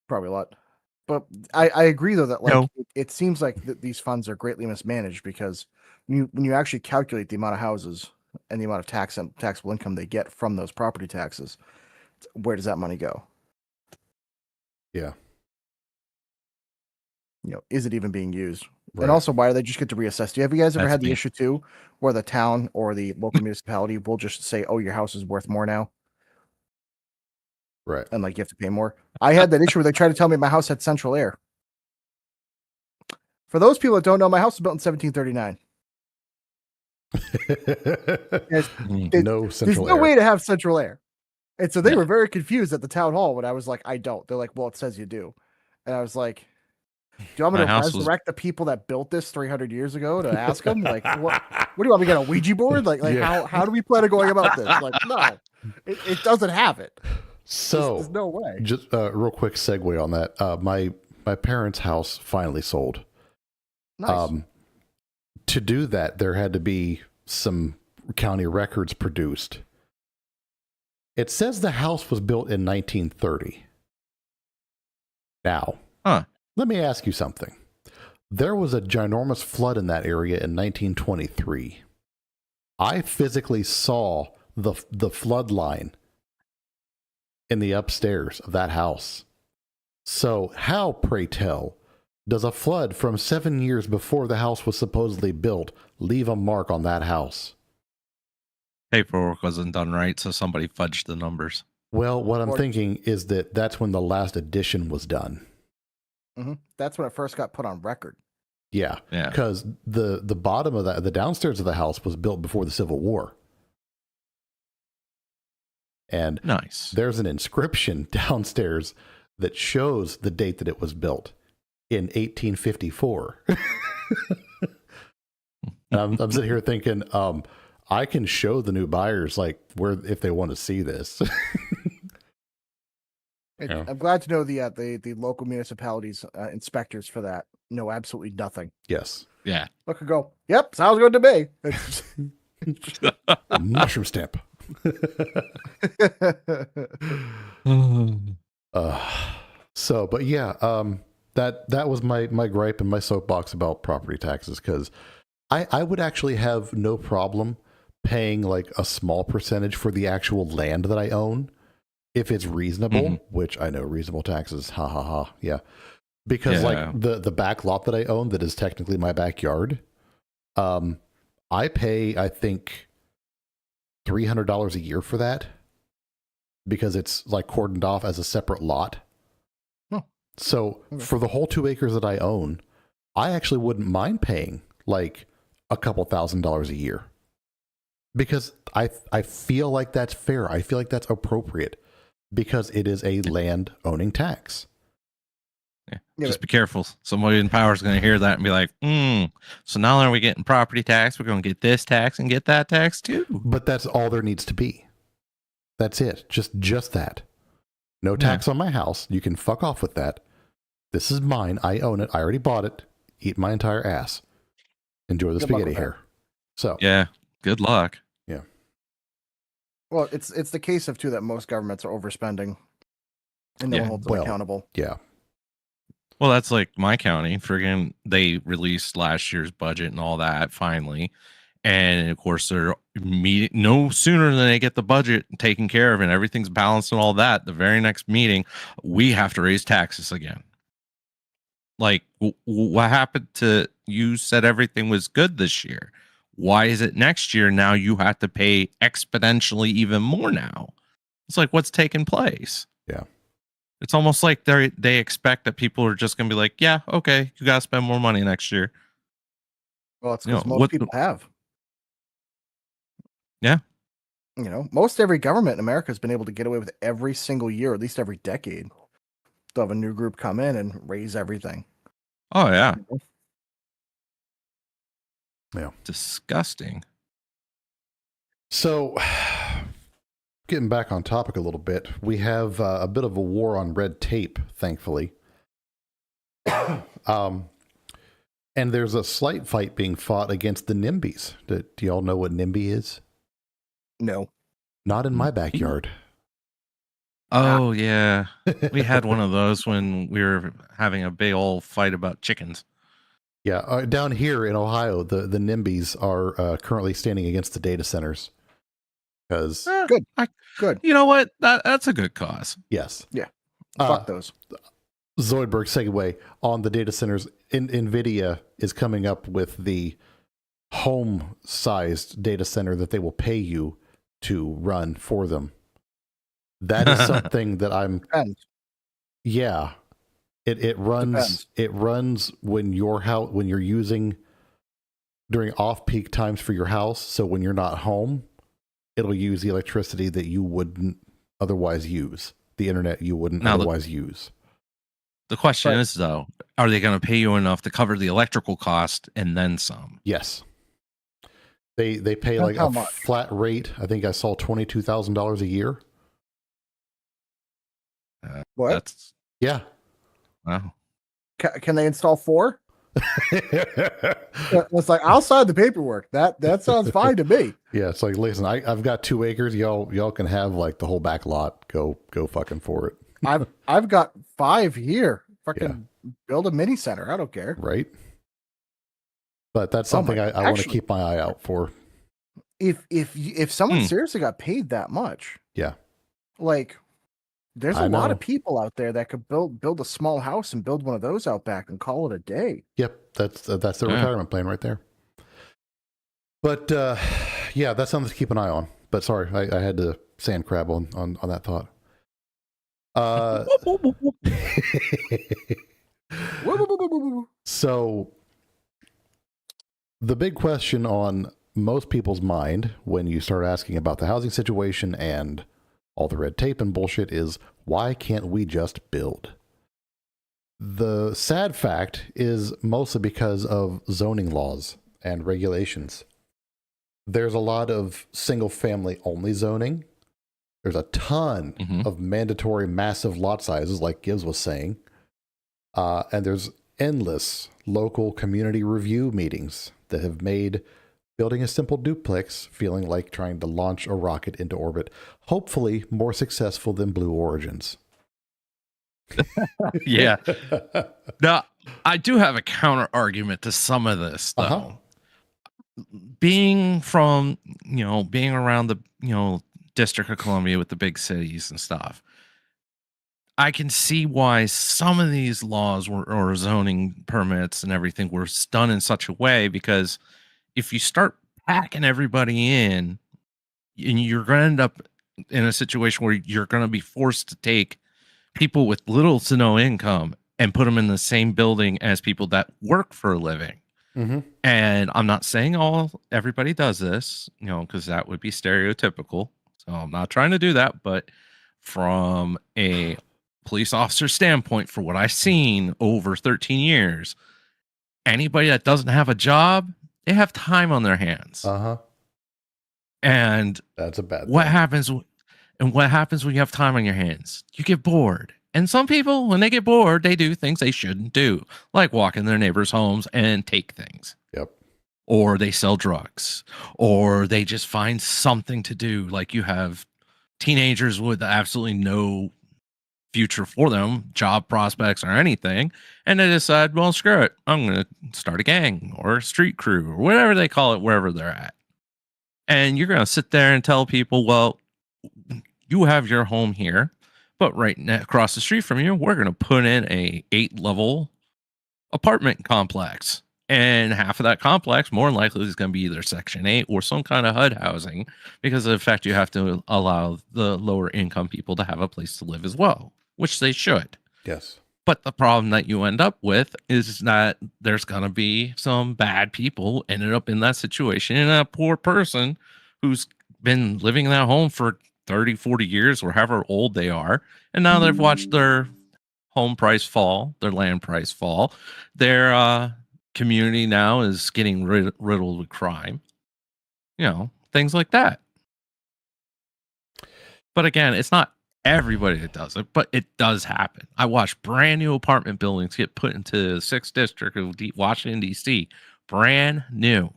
Probably a lot. But I agree though that it seems like these funds are greatly mismanaged because when you actually calculate the amount of houses and the amount of taxable income they get from those property taxes, where does that money go? Yeah. Is it even being used? Right. And also, why do they just get to reassess? Have you guys ever had the issue too, where the town or the local municipality will just say, "Oh, your house is worth more now," right? And like you have to pay more. I had that issue where they tried to tell me my house had central air. For those people that don't know, my house was built in 1739. No central there's no air. way to have central air, and so they were very confused at the town hall when I was like, "I don't." They're like, "Well, it says you do," and I was like, "Do you want me to resurrect the people that built this 300 years ago to ask them? Like, what do you want me to get a Ouija board? Like how do we plan on going about this? Like, no, it doesn't have it. So there's no way." Just a real quick segue on that. My parents' house finally sold. Nice. To do that, there had to be some county records produced. It says the house was built in 1930. Now, let me ask you something. There was a ginormous flood in that area in 1923. I physically saw the flood line in the upstairs of that house. So how, pray tell, does a flood from 7 years before the house was supposedly built leave a mark on that house? Paperwork wasn't done right, so somebody fudged the numbers. Well, what I'm thinking is that's when the last addition was done. Mm-hmm. That's when it first got put on record. Yeah. Because the bottom of the downstairs of the house was built before the Civil War. And there's an inscription downstairs that shows the date that it was built in 1854. And I'm sitting here thinking, I can show the new buyers like where if they want to see this. I'm glad to know the local municipalities inspectors for that know absolutely nothing. Yes. Yeah. Look and go, yep, sounds good to me. Mushroom stamp. But yeah, that was my gripe and my soapbox about property taxes, because I would actually have no problem paying like a small percentage for the actual land that I own if it's reasonable, which I know reasonable taxes, yeah. Because like the back lot that I own that is technically my backyard, I pay, I think, $300 a year for that because it's like cordoned off as a separate lot. So for the whole 2 acres that I own, I actually wouldn't mind paying like a couple $1,000s a year because I feel like that's fair. I feel like that's appropriate because it is a land owning tax. Yeah. Just be careful. Somebody in power is going to hear that and be like, so not only are we getting property tax, we're going to get this tax and get that tax too. But that's all there needs to be. That's it. Just that. No tax on my house. You can fuck off with that. This is mine. I own it. I already bought it. Eat my entire ass. Enjoy the Good luck spaghetti with that. here. So Yeah. Good luck. Well, it's the case of too that most governments are overspending, and no Yeah, one holds them well, accountable. yeah. Well, that's like my county. Friggin' they released last year's budget and all that finally. And of course, they're meeting no sooner than they get the budget taken care of and everything's balanced and all that. The very next meeting, we have to raise taxes again. Like, what happened to you? Said everything was good this year. Why is it next year now you have to pay exponentially even more now? It's like, what's taking place? Yeah. It's almost like they expect that people are just going to be like, yeah, okay, you got to spend more money next year. Well, it's You know, because most what- people have. Yeah. You know, most every government in America has been able to get away with every single year, at least every decade. They'll have a new group come in and raise everything. Oh, yeah. Yeah. Disgusting. So, getting back on topic a little bit, we have a bit of a war on red tape, thankfully. And there's a slight fight being fought against the NIMBYs. Do y'all know what NIMBY is? No. Not in my backyard. Oh, yeah. We had one of those when we were having a big old fight about chickens. Yeah, down here in Ohio, the NIMBYs are currently standing against the data centers. Because, Good. You know what? That's a good cause. yes. Fuck those. Zoidberg segue on the data centers. NVIDIA is coming up with the home-sized data center that they will pay you to run for them. That is something that I'm... Depends. Yeah. It runs Depends. it runs when you're using during off-peak times for your house. So when you're not home, it'll use the electricity that you wouldn't otherwise use. The internet you wouldn't Now, otherwise use. The question Right. is, though, are they going to pay you enough to cover the electrical cost and then some? Yes. They pay Depends like how a much. flat rate. I think I saw $22,000 a year. What? That's Yeah. wow. Can they install 4? It's like, I'll sign the paperwork. That sounds fine to me. Yeah, it's like, listen, I've got 2 acres. Y'all can have like the whole back lot. Go fucking for it. I've got 5 here. Fucking build a mini center. I don't care. Right. But that's Oh something my- I want to actually- keep my eye out for. If someone Hmm. seriously got paid that much, Yeah. like there's I a lot know. of people out there that could build a small house and build one of those out back and call it a day. Yep, that's the Yeah. retirement plan right there. But yeah, that's something to keep an eye on. But sorry, I had to sand crab on that thought. So the big question on most people's mind when you start asking about the housing situation and all the red tape and bullshit is, why can't we just build? The sad fact is mostly because of zoning laws and regulations. There's a lot of single family only zoning. There's a ton Mhm. of mandatory massive lot sizes, like Gibbs was saying. And there's endless local community review meetings that have made building a simple duplex feeling like trying to launch a rocket into orbit, hopefully more successful than Blue Origins. Yeah. Now, I do have a counter argument to some of this, though. Uh-huh. Being around the, District of Columbia with the big cities and stuff, I can see why some of these laws or zoning permits and everything were done in such a way, because if you start packing everybody in, and you're going to end up in a situation where you're going to be forced to take people with little to no income and put them in the same building as people that work for a living. Mm-hmm. And I'm not saying everybody does this, because that would be stereotypical. So I'm not trying to do that. But from a police officer standpoint, for what I've seen over 13 years, anybody that doesn't have a job, they have time on their hands. Uh-huh. And That's a bad what thing. happens? And what happens when you have time on your hands? You get bored. And some people, when they get bored, they do things they shouldn't do, like walk in their neighbors' homes and take things. Yep. Or they sell drugs, or they just find something to do. Like you have teenagers with absolutely no future for them, job prospects or anything, and they decide, well, screw it, I'm going to start a gang or a street crew or whatever they call it wherever they're at. And you're going to sit there and tell people, well, you have your home here, but across the street from you, we're going to put in a 8-level apartment complex. And half of that complex, more than likely, is going to be either Section 8 or some kind of HUD housing, because of the fact you have to allow the lower income people to have a place to live as well, which they should. Yes. But the problem that you end up with is that there's going to be some bad people ended up in that situation, and a poor person who's been living in that home for 30, 40 years or however old they are, and now they've watched their home price fall, their land price fall, their community now is getting riddled with crime, things like that. But again, it's not everybody that does it, but it does happen. I watched brand new apartment buildings get put into the 6th district of Washington, D.C., brand new.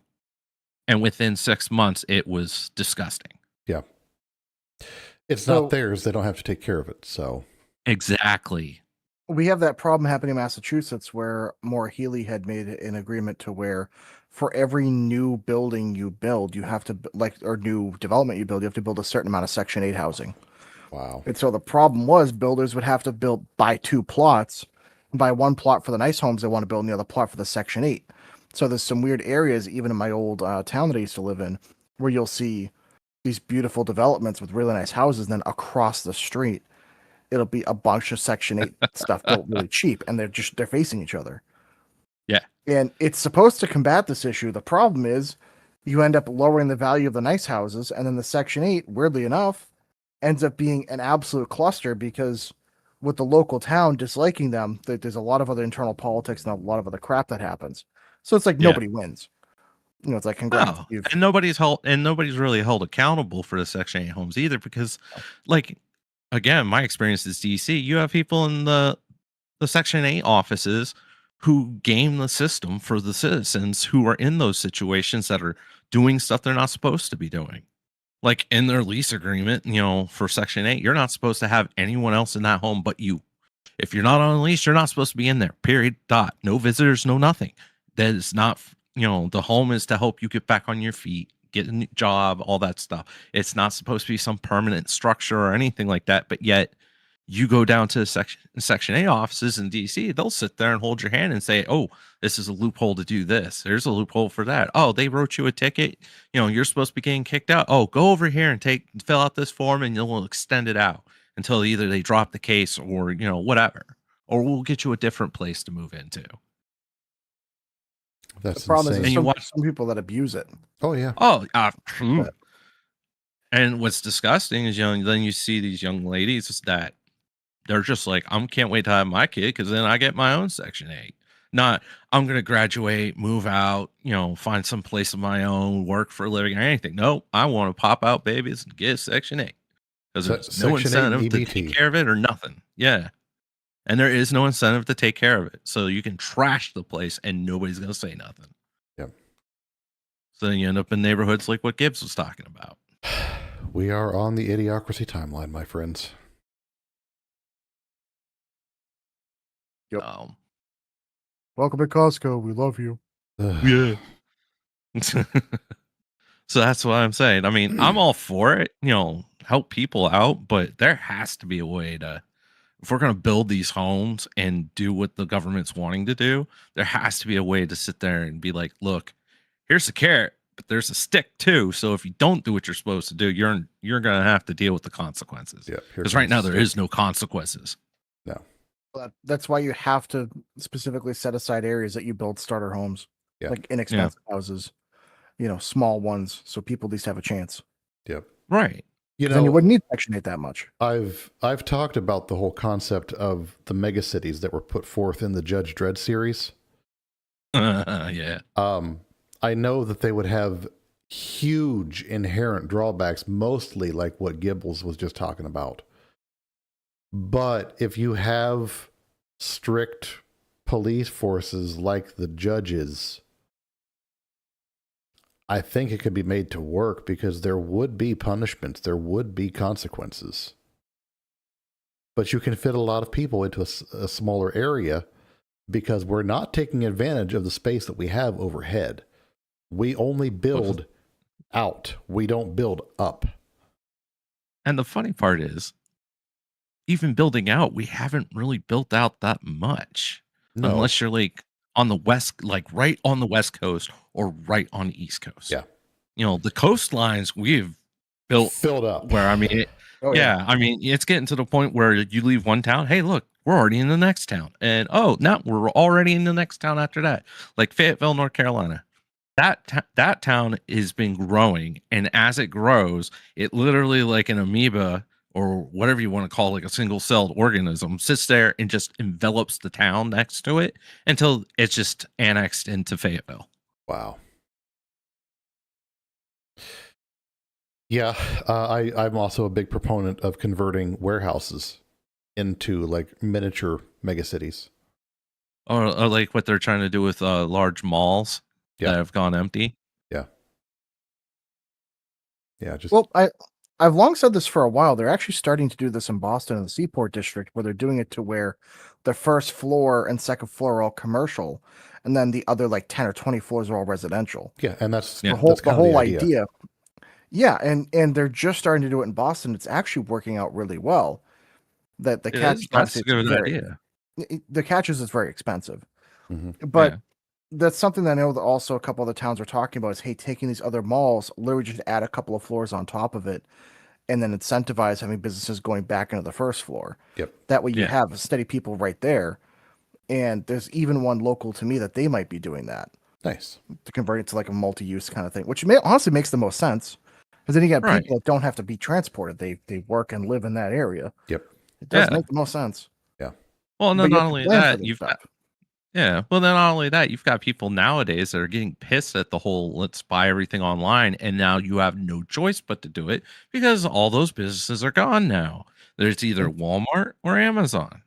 And within 6 months, it was disgusting. Yeah. It's not theirs. They don't have to take care of it. So exactly. We have that problem happening in Massachusetts where Maura Healey had made an agreement to where for every new building you build, you have to, or new development you build, you have to build a certain amount of Section 8 housing. Wow. And so the problem was builders would have to buy 2 plots, buy 1 plot for the nice homes they want to build and the other plot for the Section 8. So there's some weird areas, even in my old town that I used to live in, where you'll see these beautiful developments with really nice houses. And then across the street, it'll be a bunch of Section 8 stuff built really cheap, and they're facing each other. Yeah. And it's supposed to combat this issue. The problem is you end up lowering the value of the nice houses, and then the Section 8, weirdly enough, ends up being an absolute cluster because with the local town disliking them, there's a lot of other internal politics and a lot of other crap that happens. So it's like nobody wins. It's like congrats. No. And nobody's really held accountable for the Section 8 homes either, because again, my experience is DC. You have people in the Section 8 offices who game the system for the citizens who are in those situations that are doing stuff they're not supposed to be doing. Like in their lease agreement, for Section 8, you're not supposed to have anyone else in that home but you. If you're not on a lease, you're not supposed to be in there. Period. Dot. No visitors, no nothing. That is not, the home is to help you get back on your feet, get a new job, all that stuff. It's not supposed to be some permanent structure or anything like that. But yet you go down to the Section 8 offices in DC, they'll sit there and hold your hand and say, oh, this is a loophole to do this. There's a loophole for that. Oh, they wrote you a ticket. You're supposed to be getting kicked out. Oh, go over here and fill out this form and we'll extend it out until either they drop the case or, whatever, or we'll get you a different place to move into. That's the problem insane. is you watch some people that abuse it. Oh yeah. Oh, and what's disgusting is then you see these young ladies that they're just like, I can't wait to have my kid because then I get my own Section 8. Not I'm gonna graduate, move out, find some place of my own, work for a living or anything. No, I want to pop out babies and get Section 8 because there's no incentive to take care of it or nothing. Yeah. And there is no incentive to take care of it. So you can trash the place and nobody's going to say nothing. Yep. So then you end up in neighborhoods like what Gibbs was talking about. We are on the idiocracy timeline, my friends. Yep. Welcome to Costco. We love you. Yeah. So that's what I'm saying. I mean, I'm all for it, help people out, but there has to be a way to, if we're going to build these homes and do what the government's wanting to do, there has to be a way to sit there and be like, look, here's a carrot, but there's a stick too. So if you don't do what you're supposed to do, you're going to have to deal with the consequences. Yeah. Because right now there is no consequences. No. That's why you have to specifically set aside areas that you build starter homes, like inexpensive houses, small ones, so people at least have a chance. Yep. Right. Then you wouldn't need Section 8 that much. I've talked about the whole concept of the mega cities that were put forth in the Judge Dredd series. Yeah. I know that they would have huge inherent drawbacks, mostly like what Gibbles was just talking about. But if you have strict police forces like the judges, I think it could be made to work because there would be punishments, there would be consequences. But you can fit a lot of people into a smaller area because we're not taking advantage of the space that we have overhead. We only build out, we don't build up. And the funny part is, even building out, we haven't really built out that much. No. Unless you're like on the west, like right on the west coast or right on the east coast. Yeah. You know, the coastlines we've built filled up. where, I mean, I mean, it's getting to the point where you leave one town. Hey, look, we're already in the next town. And now we're already in the next town after that. Like Fayetteville, North Carolina. That town has been growing. And as it grows, it literally like an amoeba or whatever you want to call, like a single-celled organism, sits there and just envelops the town next to it until it's just annexed into Fayetteville. Wow. Yeah, I'm also a big proponent of converting warehouses into like miniature megacities. Or like what they're trying to do with large malls that have gone empty. Yeah. Yeah, just Well, I've long said this for a while. They're actually starting to do this in Boston in the Seaport District, where they're doing it to where the first floor and second floor are all commercial, and then the other like 10 or 20 floors are all residential. Yeah, and that's the whole idea. Yeah, and they're just starting to do it in Boston. It's actually working out really well. That the catch that's a good idea. The catch is it's very expensive, Mm-hmm. but that's something that I know that also a couple other towns are talking about is, hey, taking these other malls, literally just add a couple of floors on top of it, and then incentivize having businesses going back into the first floor. Yep. That way you have steady people right there. And there's even one local to me that they might be doing that. Nice. To convert it to like a multi-use kind of thing, which honestly makes the most sense. Because then you got people that don't have to be transported. They work and live in that area. Yep. It does make the most sense. Yeah. Well, not only that, well, then not only that, you've got people nowadays that are getting pissed at the whole let's buy everything online, and now you have no choice but to do it because all those businesses are gone now. There's either Walmart or Amazon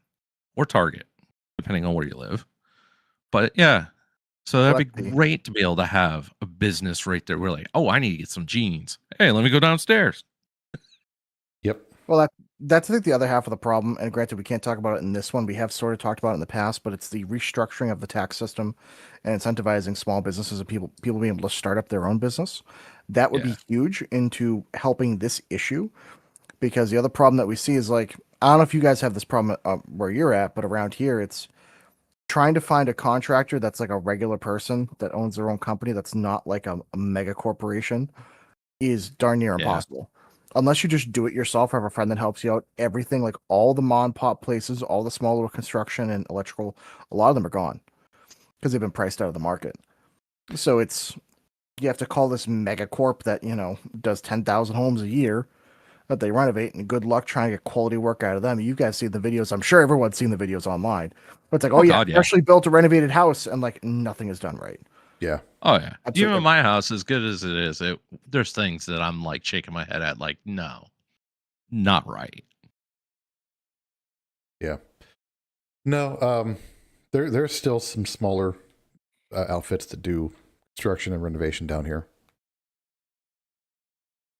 or Target, depending on where you live. But yeah, so that'd be great to be able to have a business right there. We're like, oh, I need to get some jeans. Hey, let me go downstairs. Yep. Well, that's I think the other half of the problem. And granted, we can't talk about it in this one. We have sort of talked about it in the past, but it's the restructuring of the tax system and incentivizing small businesses and people being able to start up their own business. That would be huge into helping this issue, because the other problem that we see is like, I don't know if you guys have this problem where you're at, but around here, it's trying to find a contractor that's like a regular person that owns their own company that's not like a mega corporation is darn near impossible. Unless you just do it yourself or have a friend that helps you out, everything, like all the mom and pop places, all the small little construction and electrical, a lot of them are gone because they've been priced out of the market. So you have to call this mega corp that, does 10,000 homes a year that they renovate, and good luck trying to get quality work out of them. You guys see the videos. I'm sure everyone's seen the videos online. But it's like, freshly built a renovated house, and like nothing is done right. Yeah. Oh yeah. Absolutely. Even my house, as good as it is, there's things that I'm like shaking my head at, like, no, not right. Yeah. No. There's still some smaller outfits that do construction and renovation down here.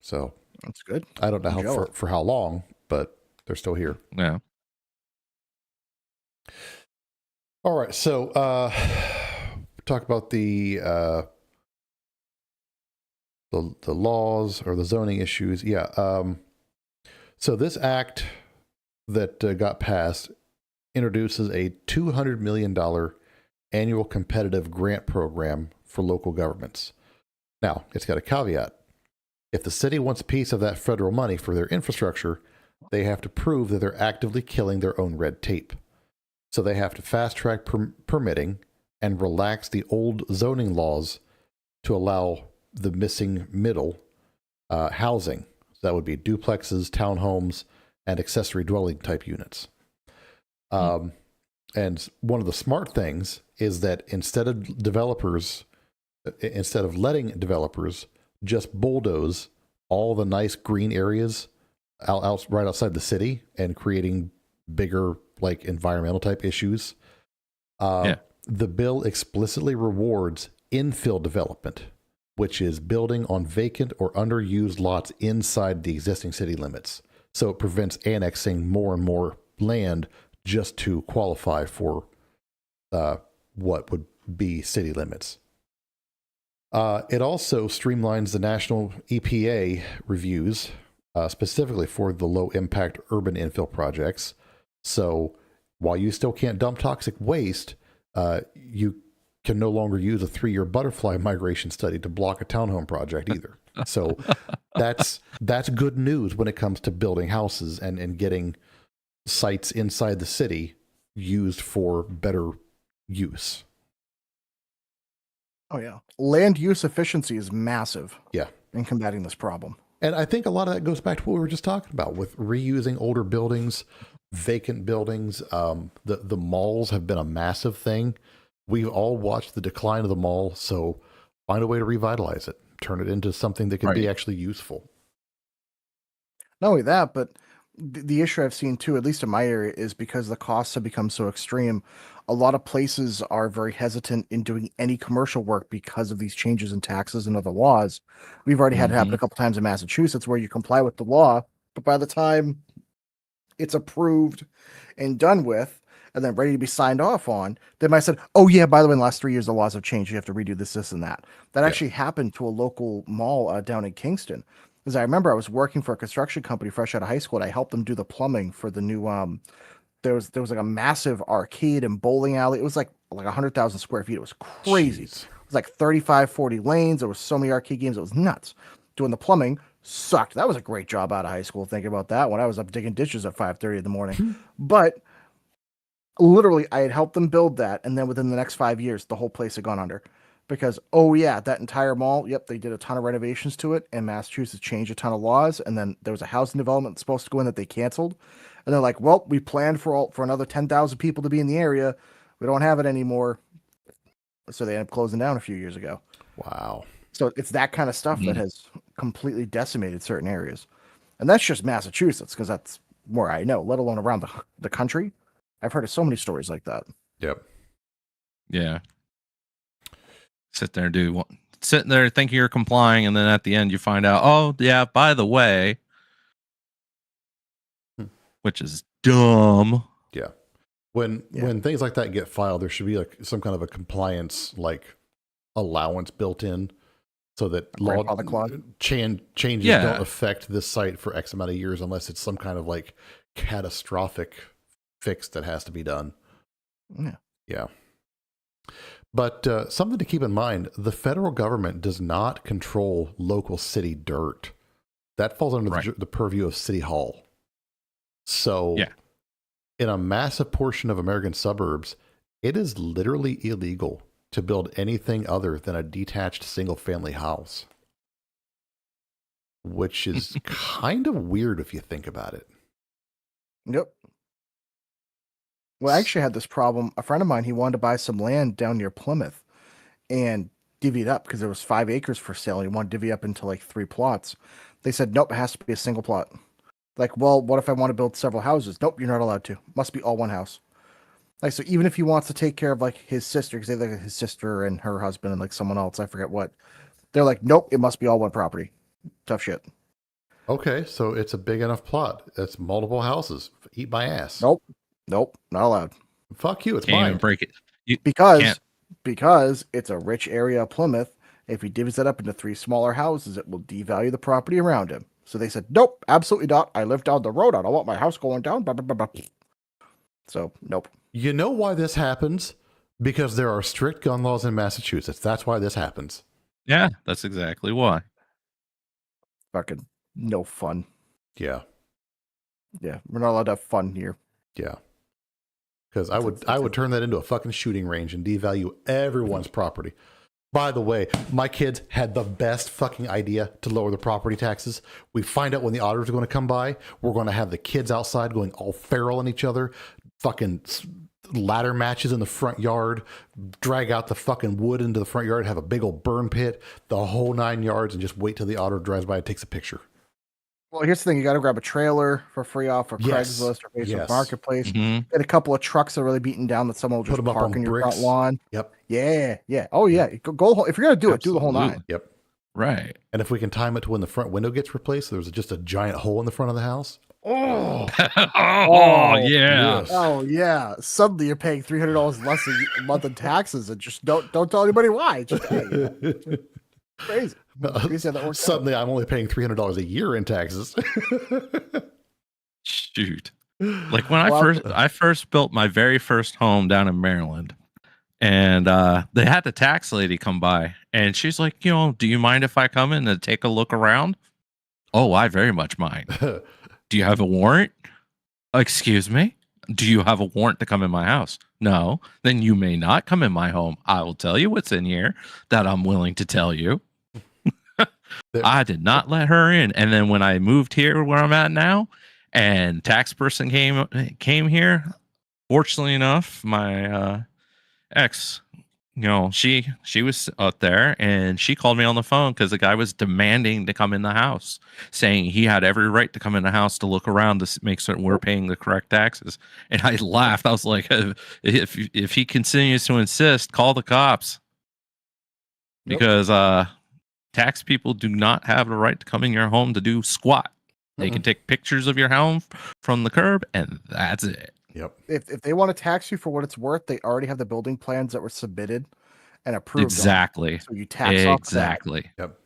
So that's good. I don't know for how long, but they're still here. Yeah. All right. So talk about the laws or the zoning issues. Yeah. So this act that got passed introduces a $200 million annual competitive grant program for local governments. Now, it's got a caveat. If the city wants a piece of that federal money for their infrastructure, they have to prove that they're actively killing their own red tape. So they have to fast track permitting and relax the old zoning laws to allow the missing middle housing. So that would be duplexes, townhomes, and accessory dwelling type units. And one of the smart things is that instead of letting developers just bulldoze all the nice green areas out right outside the city and creating bigger like environmental type issues. The bill explicitly rewards infill development, which is building on vacant or underused lots inside the existing city limits. So it prevents annexing more and more land just to qualify for what would be city limits. It also streamlines the national EPA reviews, specifically for the low impact urban infill projects. So while you still can't dump toxic waste, you can no longer use a 3-year butterfly migration study to block a townhome project either. So that's good news when it comes to building houses and getting sites inside the city used for better use. Oh yeah, land use efficiency is massive. Yeah, in combating this problem. And I think a lot of that goes back to what we were just talking about with reusing older buildings, vacant buildings. The malls have been a massive thing. We've all watched the decline of the mall, so find a way to revitalize it, turn it into something that can be actually useful. Not only that, but the issue I've seen too, at least in my area, is because the costs have become so extreme. A lot of places are very hesitant in doing any commercial work because of these changes in taxes and other laws. We've already had it happen a couple times in Massachusetts where you comply with the law, but by the time it's approved and done with and then ready to be signed off on, they might have said, oh yeah, by the way, in the last 3 years, the laws have changed. You have to redo this, and that. That actually happened to a local mall down in Kingston. Because I remember I was working for a construction company fresh out of high school, and I helped them do the plumbing for the new there was like a massive arcade and bowling alley. It was like 100,000 square feet. It was crazy. Jeez. It was like 35, 40 lanes. There was so many arcade games. It was nuts. Doing the plumbing sucked. That was a great job out of high school. Thinking about that when I was up digging ditches at 5:30 in the morning. But literally, I had helped them build that, and then within the next 5 years, the whole place had gone under. Because, oh yeah, that entire mall, yep, they did a ton of renovations to it, and Massachusetts changed a ton of laws, and then there was a housing development supposed to go in that they canceled. And they're like, well, we planned for another 10,000 people to be in the area. We don't have it anymore. So they ended up closing down a few years ago. Wow. So it's that kind of stuff that has completely decimated certain areas. And that's just Massachusetts, because that's where I know, let alone around the country. I've heard of so many stories like that. Yep. Yeah. Sitting there thinking you're complying, and then at the end you find out, oh yeah, by the way, which is dumb. Yeah. When things like that get filed, there should be like some kind of a compliance like allowance built in so that law changes don't affect this site for X amount of years unless it's some kind of like catastrophic fix that has to be done. Yeah. Yeah. But something to keep in mind, the federal government does not control local city dirt. That falls under the purview of City Hall. So in a massive portion of American suburbs, it is literally illegal to build anything other than a detached single-family house, which is kind of weird if you think about it. Yep. Well, I actually had this problem. A friend of mine, he wanted to buy some land down near Plymouth and divvy it up because there was 5 acres for sale. He wanted to divvy up into like 3 plots. They said, nope, it has to be a single plot. Like, well, what if I want to build several houses? Nope, you're not allowed to. Must be all one house. Like, so even if he wants to take care of like his sister, because they like his sister and her husband and like someone else, I forget what, they're like, nope, it must be all one property. Tough shit. Okay, so it's a big enough plot. It's multiple houses. Eat my ass. Nope, not allowed. Fuck you, it's Can't mine. even break it. Because it's a rich area of Plymouth. If he divvies it up into 3 smaller houses, it will devalue the property around him. So they said, nope, absolutely not. I live down the road. I don't want my house going down. Blah, blah, blah, blah. So, nope. You know why this happens? Because there are strict gun laws in Massachusetts. That's why this happens. Yeah, that's exactly why. Fucking no fun. Yeah. Yeah, we're not allowed to have fun here. Yeah. Because I would turn that into a fucking shooting range and devalue everyone's property. By the way, my kids had the best fucking idea to lower the property taxes. We find out when the auditors are going to come by. We're going to have the kids outside going all feral on each other, fucking ladder matches in the front yard, drag out the fucking wood into the front yard, have a big old burn pit, the whole 9 yards, and just wait till the auto drives by and takes a picture. Well, here's the thing: you got to grab a trailer for free off of Yes. Craigslist or Facebook Yes. Marketplace. Mhm. Get a couple of trucks that are really beaten down that someone will Put just 'em up park on in your bricks. front lawn. Yep. Yeah. Oh yeah. Go if you're gonna do it, do the whole 9. Absolutely. Yep. Right. And if we can time it to when the front window gets replaced, there's just a giant hole in the front of the house. Oh, Oh, yeah. yes. Oh yeah. Suddenly you're paying $300 less a month in taxes, and just don't tell anybody why. Just crazy. Crazy how that works out. Suddenly, I'm only paying $300 a year in taxes. Shoot. Like when Well, I first built my very first home down in Maryland, and they had the tax lady come by, and she's like, do you mind if I come in and take a look around? Oh, I very much mind. Do you have a warrant? Excuse me? Do you have a warrant to come in my house? No. Then you may not come in my home. I will tell you what's in here that I'm willing to tell you. I did not let her in. And then when I moved here where I'm at now, and tax person came here, fortunately enough, my ex, she was out there, and she called me on the phone because the guy was demanding to come in the house, saying he had every right to come in the house to look around to make certain we're paying the correct taxes. And I laughed. I was like, if he continues to insist, call the cops, because tax people do not have the right to come in your home to do squat. They can take pictures of your home from the curb, and that's it. Yep. If they want to tax you for what it's worth, they already have the building plans that were submitted and approved. Exactly. So you tax off that. Exactly. Yep.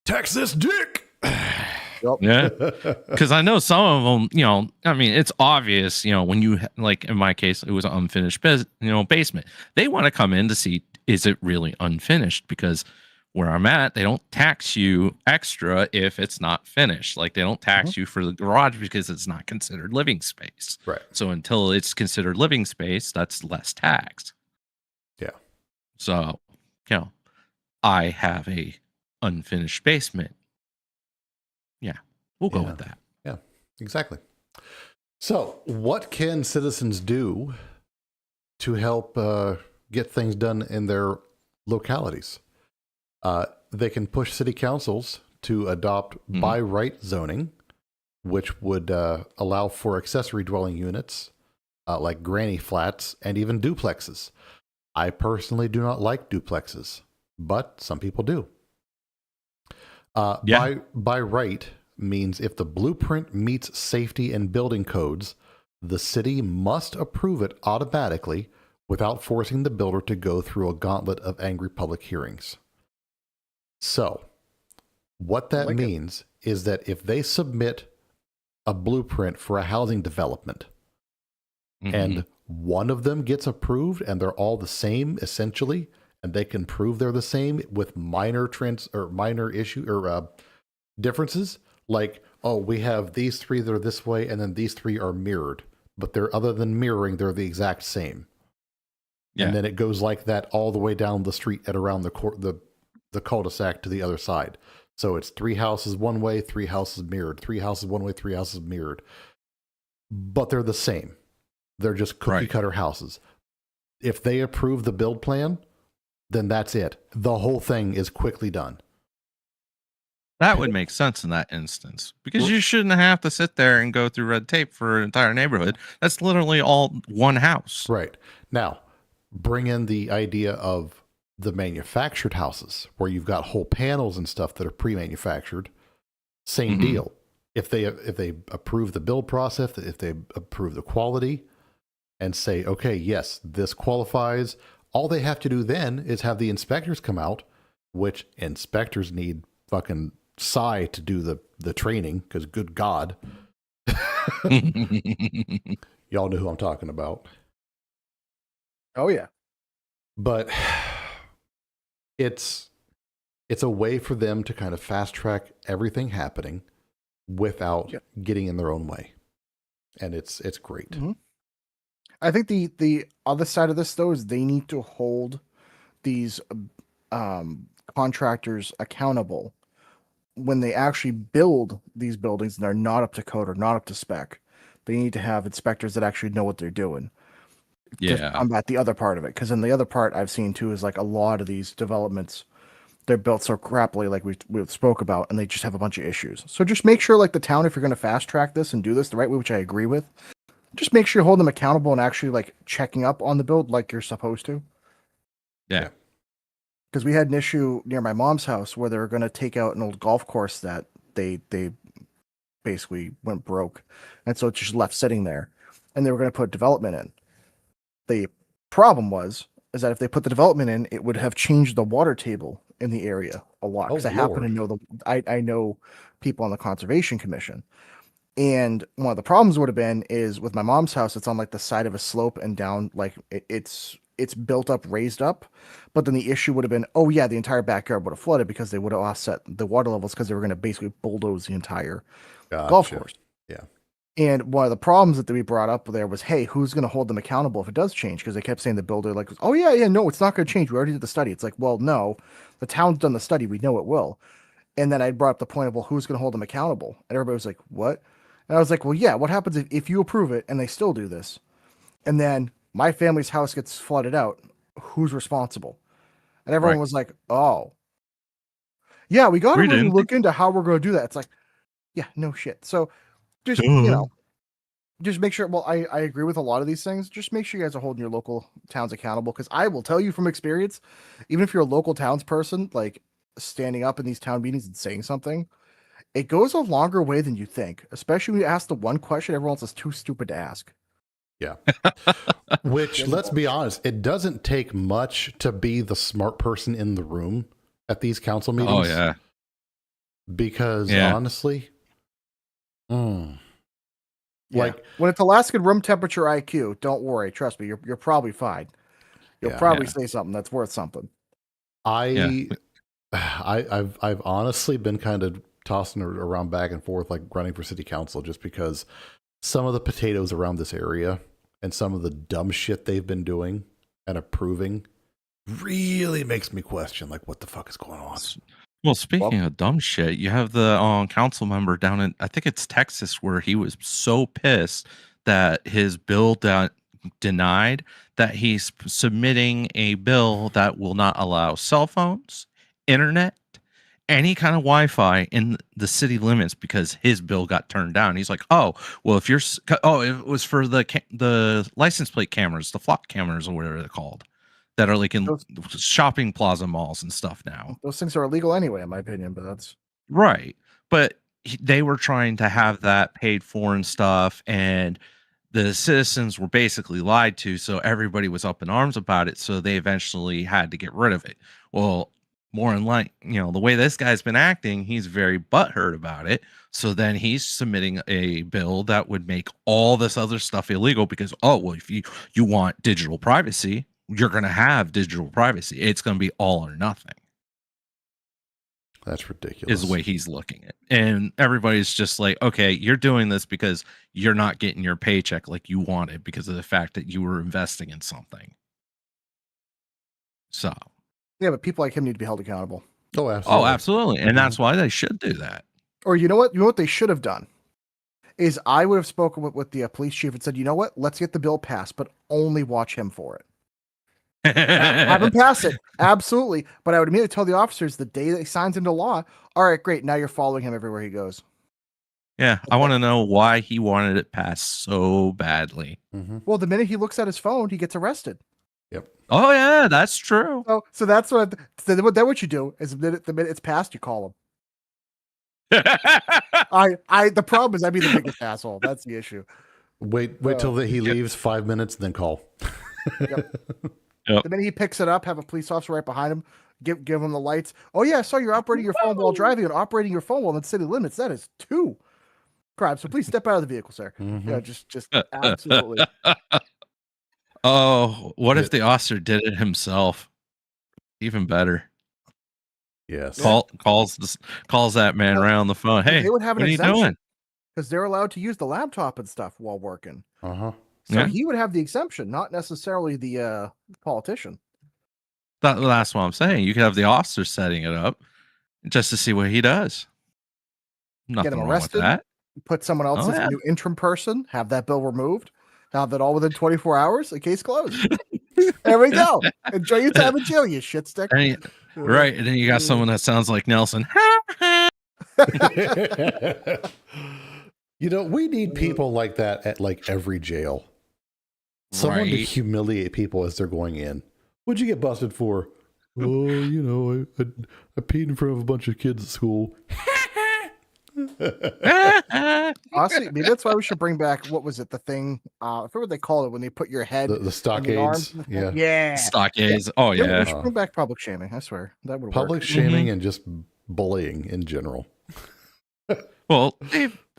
Tax this dick. Yeah. Because I know some of them, I mean, it's obvious, when you, like in my case, it was an unfinished basement. They want to come in to see, is it really unfinished? Because where I'm at, they don't tax you extra if it's not finished. Like they don't tax you for the garage because it's not considered living space. Right. So until it's considered living space, that's less taxed. Yeah. So, I have a unfinished basement. Yeah, we'll go with that. Yeah, exactly. So, what can citizens do to help get things done in their localities? They can push city councils to adopt by right zoning, which would allow for accessory dwelling units like granny flats and even duplexes. I personally do not like duplexes, but some people do. By right means if the blueprint meets safety and building codes, the city must approve it automatically without forcing the builder to go through a gauntlet of angry public hearings. So, what that means is that if they submit a blueprint for a housing development and one of them gets approved and they're all the same essentially, and they can prove they're the same with minor differences, like, oh, we have these 3 that are this way and then these 3 are mirrored, but they're, other than mirroring, they're the exact same. Yeah. And then it goes like that all the way down the street and around the cul-de-sac to the other side. So it's 3 houses one way, 3 houses mirrored, 3 houses one way, 3 houses mirrored. But they're the same. They're just cookie cutter houses. If they approve the build plan, then that's it. The whole thing is quickly done. That would make sense in that instance, because you shouldn't have to sit there and go through red tape for an entire neighborhood. That's literally all one house. Right. Now, bring in the idea of the manufactured houses where you've got whole panels and stuff that are pre-manufactured. Same deal. If they approve the build process, if they approve the quality and say, okay, yes, this qualifies, all they have to do then is have the inspectors come out, which inspectors need fucking Psy to do the training, because good God. Y'all know who I'm talking about. Oh yeah. But it's a way for them to kind of fast track everything happening without getting in their own way. And it's great. Mm-hmm. I think the other side of this though is they need to hold these contractors accountable when they actually build these buildings and they're not up to code or not up to spec. They need to have inspectors that actually know what they're doing. To Yeah. combat the other part of it. Because then the other part I've seen too is like a lot of these developments, they're built so crappily, like we spoke about, and they just have a bunch of issues. So just make sure, like the town, if you're going to fast track this and do this the right way, which I agree with, just make sure you hold them accountable and actually like checking up on the build like you're supposed to. Yeah. Because we had an issue near my mom's house where they were going to take out an old golf course that they basically went broke, and so it's just left sitting there, and they were going to put development in. The problem is that if they put the development in, it would have changed the water table in the area a lot. Because Oh, I happen to Lord. know I know people on the conservation commission, and one of the problems would have been is with my mom's house, it's on like the side of a slope and down, like it's built up, raised up. But then the issue would have been, oh yeah, the entire backyard would have flooded because they would have offset the water levels because they were going to basically bulldoze the entire golf Gotcha. course. Yeah. And one of the problems that we brought up there was, hey, who's going to hold them accountable if it does change? Because they kept saying the builder, like, oh yeah, no, it's not going to change. We already did the study. It's like, well, no, the town's done the study. We know it will. And then I brought up the point of, well, who's going to hold them accountable? And everybody was like, what? And I was like, well, yeah, what happens if you approve it and they still do this? And then my family's house gets flooded out. Who's responsible? And everyone Right. was like, oh, yeah, we got to We really didn't look into how we're going to do that. It's like, yeah, no shit. So just, just make sure. Well, I agree with a lot of these things. Just make sure you guys are holding your local towns accountable. Because I will tell you from experience, even if you're a local townsperson, like standing up in these town meetings and saying something, it goes a longer way than you think. Especially when you ask the one question everyone else is too stupid to ask. Yeah. Which, let's be honest, it doesn't take much to be the smart person in the room at these council meetings. Oh yeah. Because Yeah. honestly, Yeah. like, when it's Alaskan room temperature IQ, don't worry. Trust me, you're probably fine. You'll Yeah. probably Yeah. say something that's worth something. I've honestly been kind of tossing around back and forth, like running for city council, just because some of the potatoes around this area and some of the dumb shit they've been doing and approving really makes me question, like, what the fuck is going on? Well, speaking of dumb shit, you have the council member down in, I think it's Texas, where he was so pissed that his bill denied that he's submitting a bill that will not allow cell phones, internet, any kind of Wi-Fi in the city limits because his bill got turned down. He's like, oh, well, if you're, it was for the license plate cameras, the flock cameras or whatever they're called, that are like in shopping plaza malls and stuff now. Those things are illegal anyway, in my opinion, but that's right. But they were trying to have that paid for and stuff, and the citizens were basically lied to, so everybody was up in arms about it, so they eventually had to get rid of it. Well, more in line, the way this guy's been acting, he's very butthurt about it. So then he's submitting a bill that would make all this other stuff illegal because, oh, well, if you want digital privacy, you're going to have digital privacy. It's going to be all or nothing. That's ridiculous. Is the way he's looking at it. And everybody's just like, okay, you're doing this because you're not getting your paycheck like you wanted because of the fact that you were investing in something. So. Yeah, but people like him need to be held accountable. Oh, absolutely. Oh, absolutely. And that's why they should do that. Or you know what? You know what they should have done? Is I would have spoken with the police chief and said, you know what? Let's get the bill passed, but only watch him for it. Have him pass it. Absolutely. But I would immediately tell the officers the day that he signs into law, all right, great. Now you're following him everywhere he goes. Yeah, I want to know why he wanted it passed so badly. Mm-hmm. Well, the minute he looks at his phone, he gets arrested. Yep. Oh, yeah, that's true. So that's what what you do is the minute it's passed, you call him. The problem is I'd be the biggest asshole. That's the issue. Wait till he leaves 5 minutes, then call. Yep. Yep. The minute he picks it up, have a police officer right behind him, give him the lights. Oh yeah, I saw you're operating your phone while driving and operating your phone while in city limits. That is 2 crimes. So please step out of the vehicle, sir. Mm-hmm. Yeah, just absolutely. Oh, what if the officer did it himself? Even better. Yes. Calls that man around the phone. Hey, they would have an what are you exemption doing? because they're allowed to use the laptop and stuff while working. Uh-huh. So Yeah. he would have the exemption, not necessarily the politician. That's what I'm saying. You could have the officer setting it up just to see what he does. Nothing Get him wrong with arrested. that. put someone else Oh, as yeah. a new interim person, have that bill removed, have that all within 24 hours, the case closed. There we go. Enjoy your time in jail, you shit stick. Right. And then you got someone that sounds like Nelson. You know, we need people like that at like every jail. Someone to Right. humiliate people as they're going in. What'd you get busted for? Oh, you know, I peed in front of a bunch of kids at school. Honestly, maybe that's why we should bring back, what was it, the thing? I forget what they call it when they put your head The and the stockades. arms. And the Yeah. yeah. Stockades. Oh, Yeah, yeah. we should bring back public shaming. I swear that would Public work. shaming and just bullying in general. Well,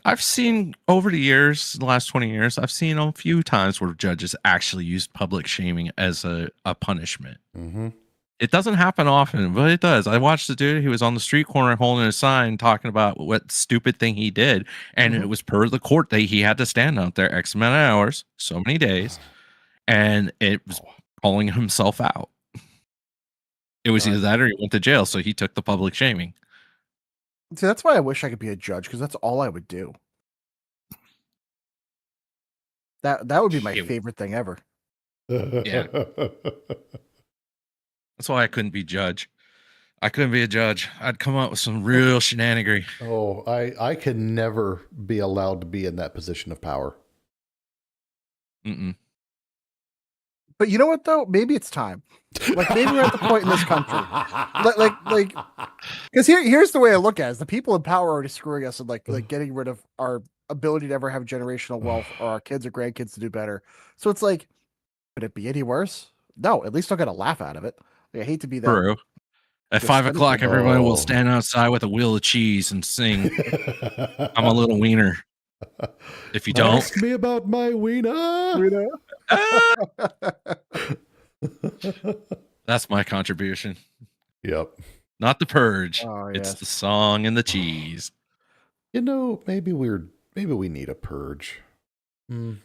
I've seen over the years, the last 20 years, I've seen a few times where judges actually used public shaming as a punishment. Mm-hmm. It doesn't happen often, but it does. I watched the dude, he was on the street corner holding a sign talking about what stupid thing he did. And it was per the court that he had to stand out there X amount of hours, so many days. And it was calling himself out. It was either that or he went to jail. So he took the public shaming. See, that's why I wish I could be a judge, because that's all I would do. That would be my Shoot. favorite thing ever. Yeah. That's why I couldn't be judge. I couldn't be a judge. I'd come up with some real shenanigery. Oh, I can never be allowed to be in that position of power. Mm-mm. But you know what, though? Maybe it's time. Like, maybe we're at the point in this country. Like, because here's the way I look at it: is the people in power are already screwing us and like getting rid of our ability to ever have generational wealth or our kids or grandkids to do better. So it's like, could it be any worse? No, at least I'll get a laugh out of it. Like, I hate to be that. True. At Just 5 funny. o'clock, everyone Oh. will stand outside with a wheel of cheese and sing, I'm a little wiener. If you don't, Ask me about my wiener. You know? that's my contribution. Yep. Not the purge. Oh, It's yes. the song and the cheese. You know, maybe we need a purge. Mm.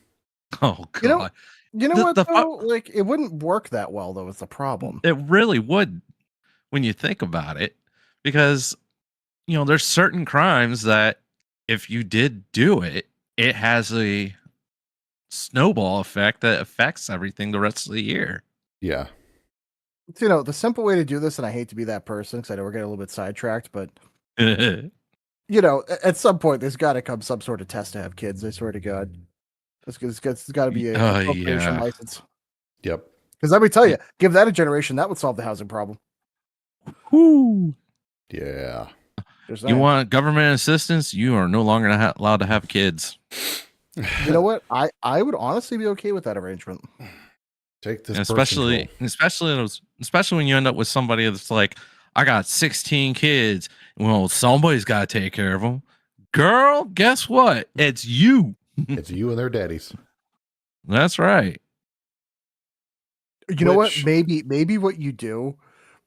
Oh, God. You know The- what the though? Like, it wouldn't work that well though. It's a problem. It really would when you think about it, because, you know, there's certain crimes that if you did do it, it has a snowball effect that affects everything the rest of the year. Yeah. You know, the simple way to do this, and I hate to be that person because I know we're getting a little bit sidetracked, but Oh, you know, at some point there's got to come some sort of test to have kids. I swear to God, it's got to be a appropriation yeah. license. Yep. Because let me tell you, give that a generation, that would solve the housing problem. Woo. Yeah. Just You saying. want government assistance? You are no longer allowed to have kids. You know what? I would honestly be okay with that arrangement. Take this. And birth especially when you end up with somebody that's like, I got 16 kids. Well, somebody's got to take care of them. Girl, guess what? It's you. control. It's you and their daddies. That's right. You know what? Which- Maybe what you do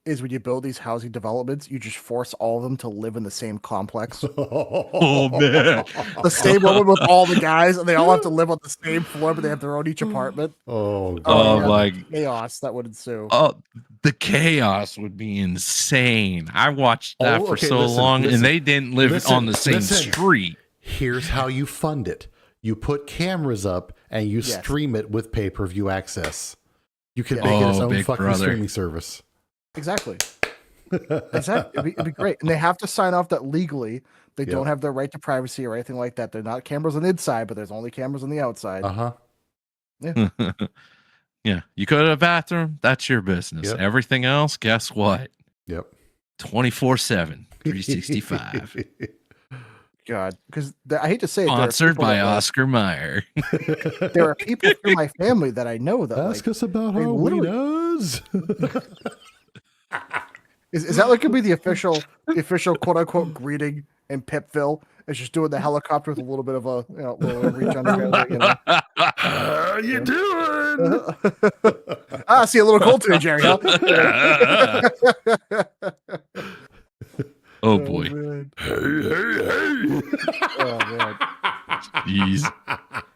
is when you build these housing developments, you just force all of them to live in the same complex. Oh, man. The same woman with all the guys, and they all have to live on the same floor, but they have their own each apartment. Oh, God. Oh, yeah. like, Chaos that would ensue. oh, the chaos would be insane. I watched that Oh, for okay, so listen, long, listen, and they didn't live listen, on the same listen. street. Here's how you fund it. You put cameras up and you Yes. stream it with pay-per-view access. You can Yeah. make it its Oh, own Big fucking Brother. streaming service. Exactly. Exactly. It'd be great. And they have to sign off that legally they Yep. don't have their right to privacy or anything like that. They're not cameras on the inside, but there's only cameras on the outside. Uh-huh. Yeah, you go to the bathroom, that's your business. Yep. Everything else, guess what? Yep. 24/7, 365. God, because I hate to say it, there are Sponsored people by that, like, Oscar Mayer. there are people in my family that I know that Ask like, us about they how we literally- does. is that like gonna be the official quote unquote greeting in Pipville? It's just doing the helicopter with a little bit of a little reach under it, you know. How you doing? See a little cold today, Jerry. Huh? Oh boy. Man. Hey, hey, Oh man. Jeez.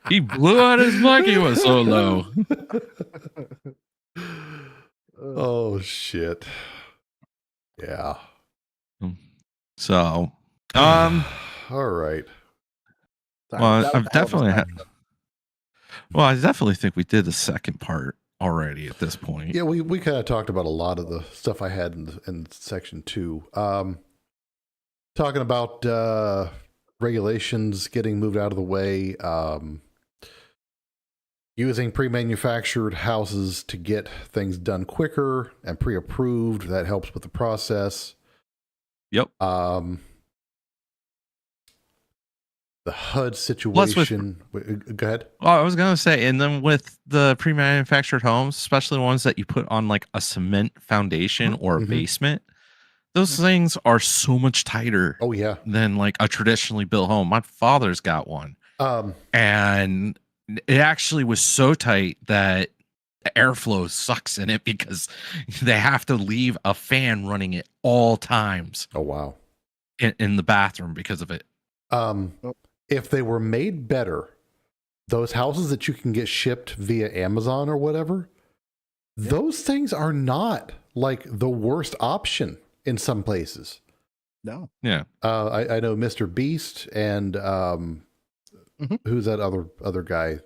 He blew out his mic. He was so low. Oh shit. Yeah. So, All right. Well, That was a hell of a section. well, I definitely think we did the second part already at this point. Yeah, we kind of talked about a lot of the stuff I had in section 2. Talking about regulations getting moved out of the way, using pre-manufactured houses to get things done quicker and pre-approved. That helps with the process. Yep. The HUD situation. Go ahead. Well, I was gonna say, and then with the pre-manufactured homes, especially ones that you put on like a cement foundation or a Mhm. basement, those things are so much tighter Oh yeah. than like a traditionally built home. My father's got one, and it actually was so tight that the airflow sucks in it because they have to leave a fan running at all times Oh wow. in the bathroom because of it. If they were made better, those houses that you can get shipped via Amazon or whatever, those things are not like the worst option in some places. No. Yeah. I know Mr. Beast and who's that other guy?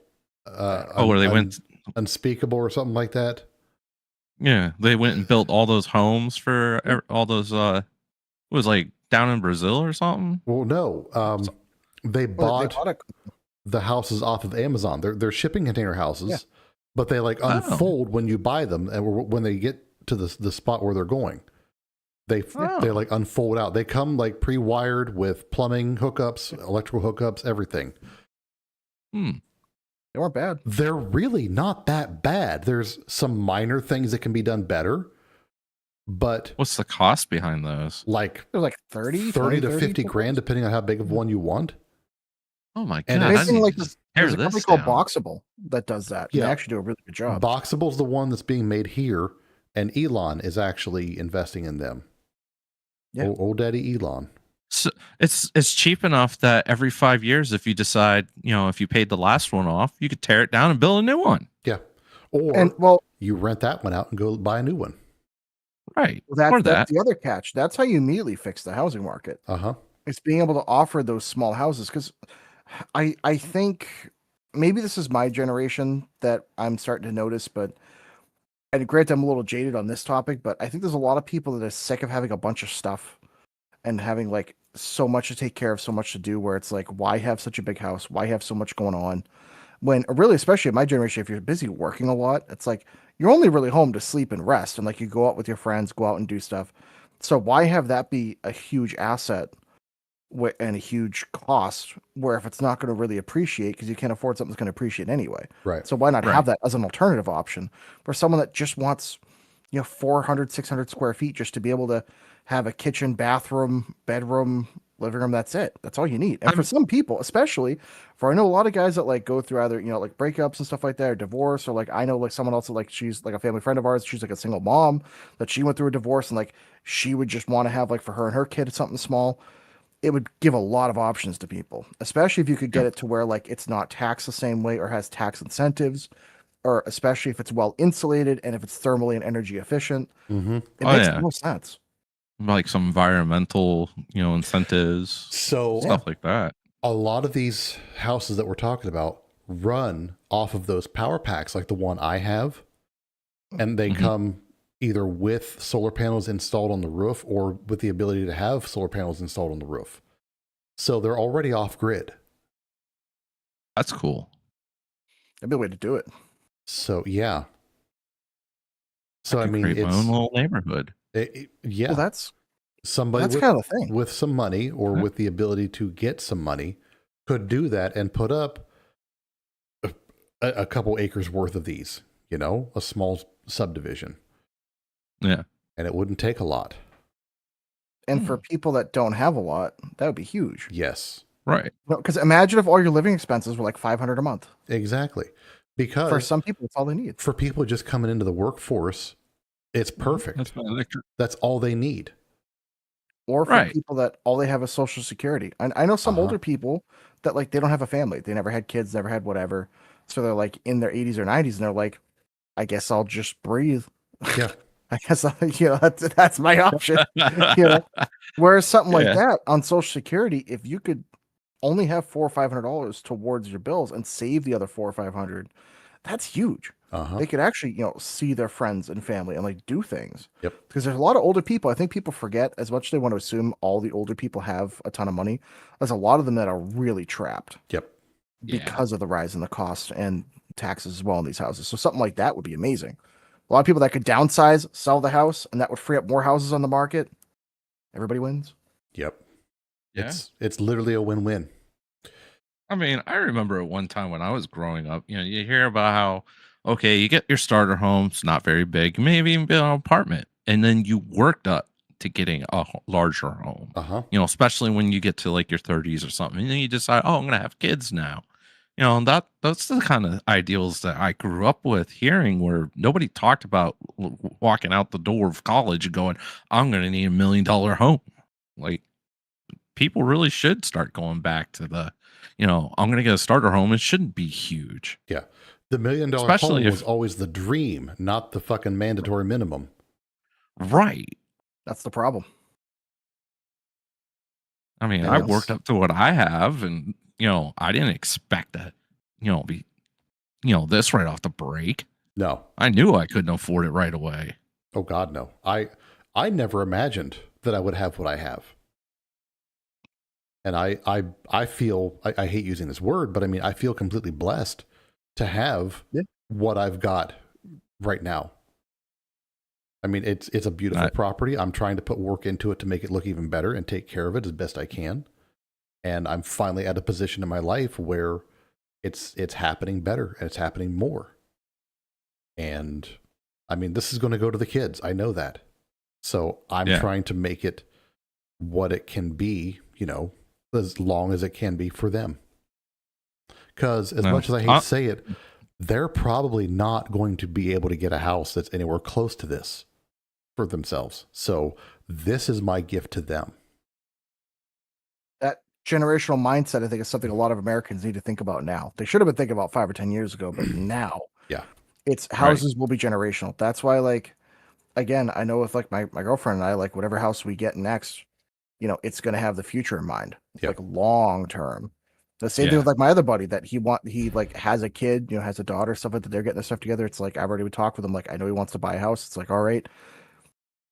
Where they went Unspeakable or something like that. Yeah, they went and built all those homes for all those. It was like down in Brazil or something. Well, no, they bought the houses off of Amazon. They're shipping container houses, but they like unfold when you buy them, and when they get to the spot where they're going, they like unfold out. They come like pre-wired with plumbing hookups, electrical hookups, everything. They weren't bad. They're really not that bad. There's some minor things that can be done better, but what's the cost behind those? Like it was like 30 to 50 grand, depending on how big of one you want. Oh my god! And there's a company called Boxable that does that. Yeah, they actually do a really good job. Boxable's the one that's being made here, and Elon is actually investing in them. Yeah, old daddy Elon. So it's cheap enough that every 5 years, if you decide, if you paid the last one off, you could tear it down and build a new one. Yeah, or you rent that one out and go buy a new one. Right. Well, that's the other catch. That's how you immediately fix the housing market. It's being able to offer those small houses, because I think maybe this is my generation that I'm starting to notice, and granted, I'm a little jaded on this topic, but I think there's a lot of people that are sick of having a bunch of stuff and having like so much to take care of, so much to do, where it's like, why have such a big house? Why have so much going on? When really, especially in my generation, if you're busy working a lot, it's like you're only really home to sleep and rest, and like you go out with your friends, go out and do stuff. So why have that be a huge asset and a huge cost, where if it's not going to really appreciate, because you can't afford something that's going to appreciate anyway. Right. So why not have that as an alternative option for someone that just wants, 400, 600 square feet just to be able to have a kitchen, bathroom, bedroom, living room. That's it. That's all you need. And for some people, especially I know a lot of guys that like go through either, like breakups and stuff like that, or divorce, or like I know like someone else that like, she's like a family friend of ours. She's like a single mom that she went through a divorce, and like she would just want to have like for her and her kid something small. It would give a lot of options to people, especially if you could get it to where like it's not taxed the same way or has tax incentives, or especially if it's well insulated and if it's thermally and energy efficient. It makes more sense. Like some environmental, incentives, stuff like that. A lot of these houses that we're talking about run off of those power packs, like the one I have, and they come either with solar panels installed on the roof or with the ability to have solar panels installed on the roof. So they're already off grid. That's cool. That'd be a way to do it. So, yeah. So, I mean, it's my own little neighborhood. Yeah. Well, that's somebody kind of thing with some money or with the ability to get some money could do that and put up a couple acres worth of these, a small subdivision. Yeah. And it wouldn't take a lot. And for people that don't have a lot, that would be huge. Yes. Right. Because imagine if all your living expenses were like $500 a month. Exactly. Because for some people, it's all they need. For people just coming into the workforce, it's perfect. That's all they need. Or for people that all they have is Social Security. And I know some older people that like they don't have a family. They never had kids, never had whatever. So they're like in their 80s or 90s, and they're like, I guess I'll just breathe. Yeah. I guess that's my option. Whereas something like that on Social Security, if you could only have $400 or $500 towards your bills and save the other $400 or $500, that's huge. Uh-huh. They could actually, see their friends and family and like do things. Yep. Because there's a lot of older people. I think people forget, as much as they want to assume all the older people have a ton of money. There's a lot of them that are really trapped. Yep. Because of the rise in the cost and taxes as well in these houses. So something like that would be amazing. A lot of people that could downsize, sell the house, and that would free up more houses on the market. Everybody wins. Yep. Yeah. It's literally a win-win. I mean, I remember at one time when I was growing up, you hear about how, okay, you get your starter home, it's not very big, maybe even build an apartment, and then you worked up to getting a larger home. Uh-huh. Especially when you get to like your 30s or something, and then you decide, oh, I'm gonna have kids now. That's the kind of ideals that I grew up with hearing, where nobody talked about walking out the door of college and going, I'm gonna need $1 million home. Like, people really should start going back to the, I'm going to get a starter home. It shouldn't be huge. Yeah. The $1 million Especially home if- was always the dream, not the fucking mandatory minimum. Right. That's the problem. I mean, Yeah, I that's- worked up to what I have, and, I didn't expect that, be, this right off the break. No. I knew I couldn't afford it right away. Oh God, no. I never imagined that I would have what I have. And I feel, I hate using this word, but I mean, I feel completely blessed to have what I've got right now. I mean, it's a beautiful property. I'm trying to put work into it to make it look even better and take care of it as best I can. And I'm finally at a position in my life where it's happening better and it's happening more. And I mean, this is going to go to the kids. I know that. So I'm trying to make it what it can be, as long as it can be for them. Because as much as I hate to say it, they're probably not going to be able to get a house that's anywhere close to this for themselves. So this is my gift to them. That generational mindset, I think, is something a lot of Americans need to think about now. They should have been thinking about 5 or 10 years ago, but now it's houses will be generational. That's why, like, again, I know with like my girlfriend and I, like whatever house we get next, it's going to have the future in mind, like long term. The same thing with like my other buddy that he like has a kid, has a daughter, stuff like that. They're getting their stuff together. It's like, I've already talked with him. Like, I know he wants to buy a house. It's like, all right,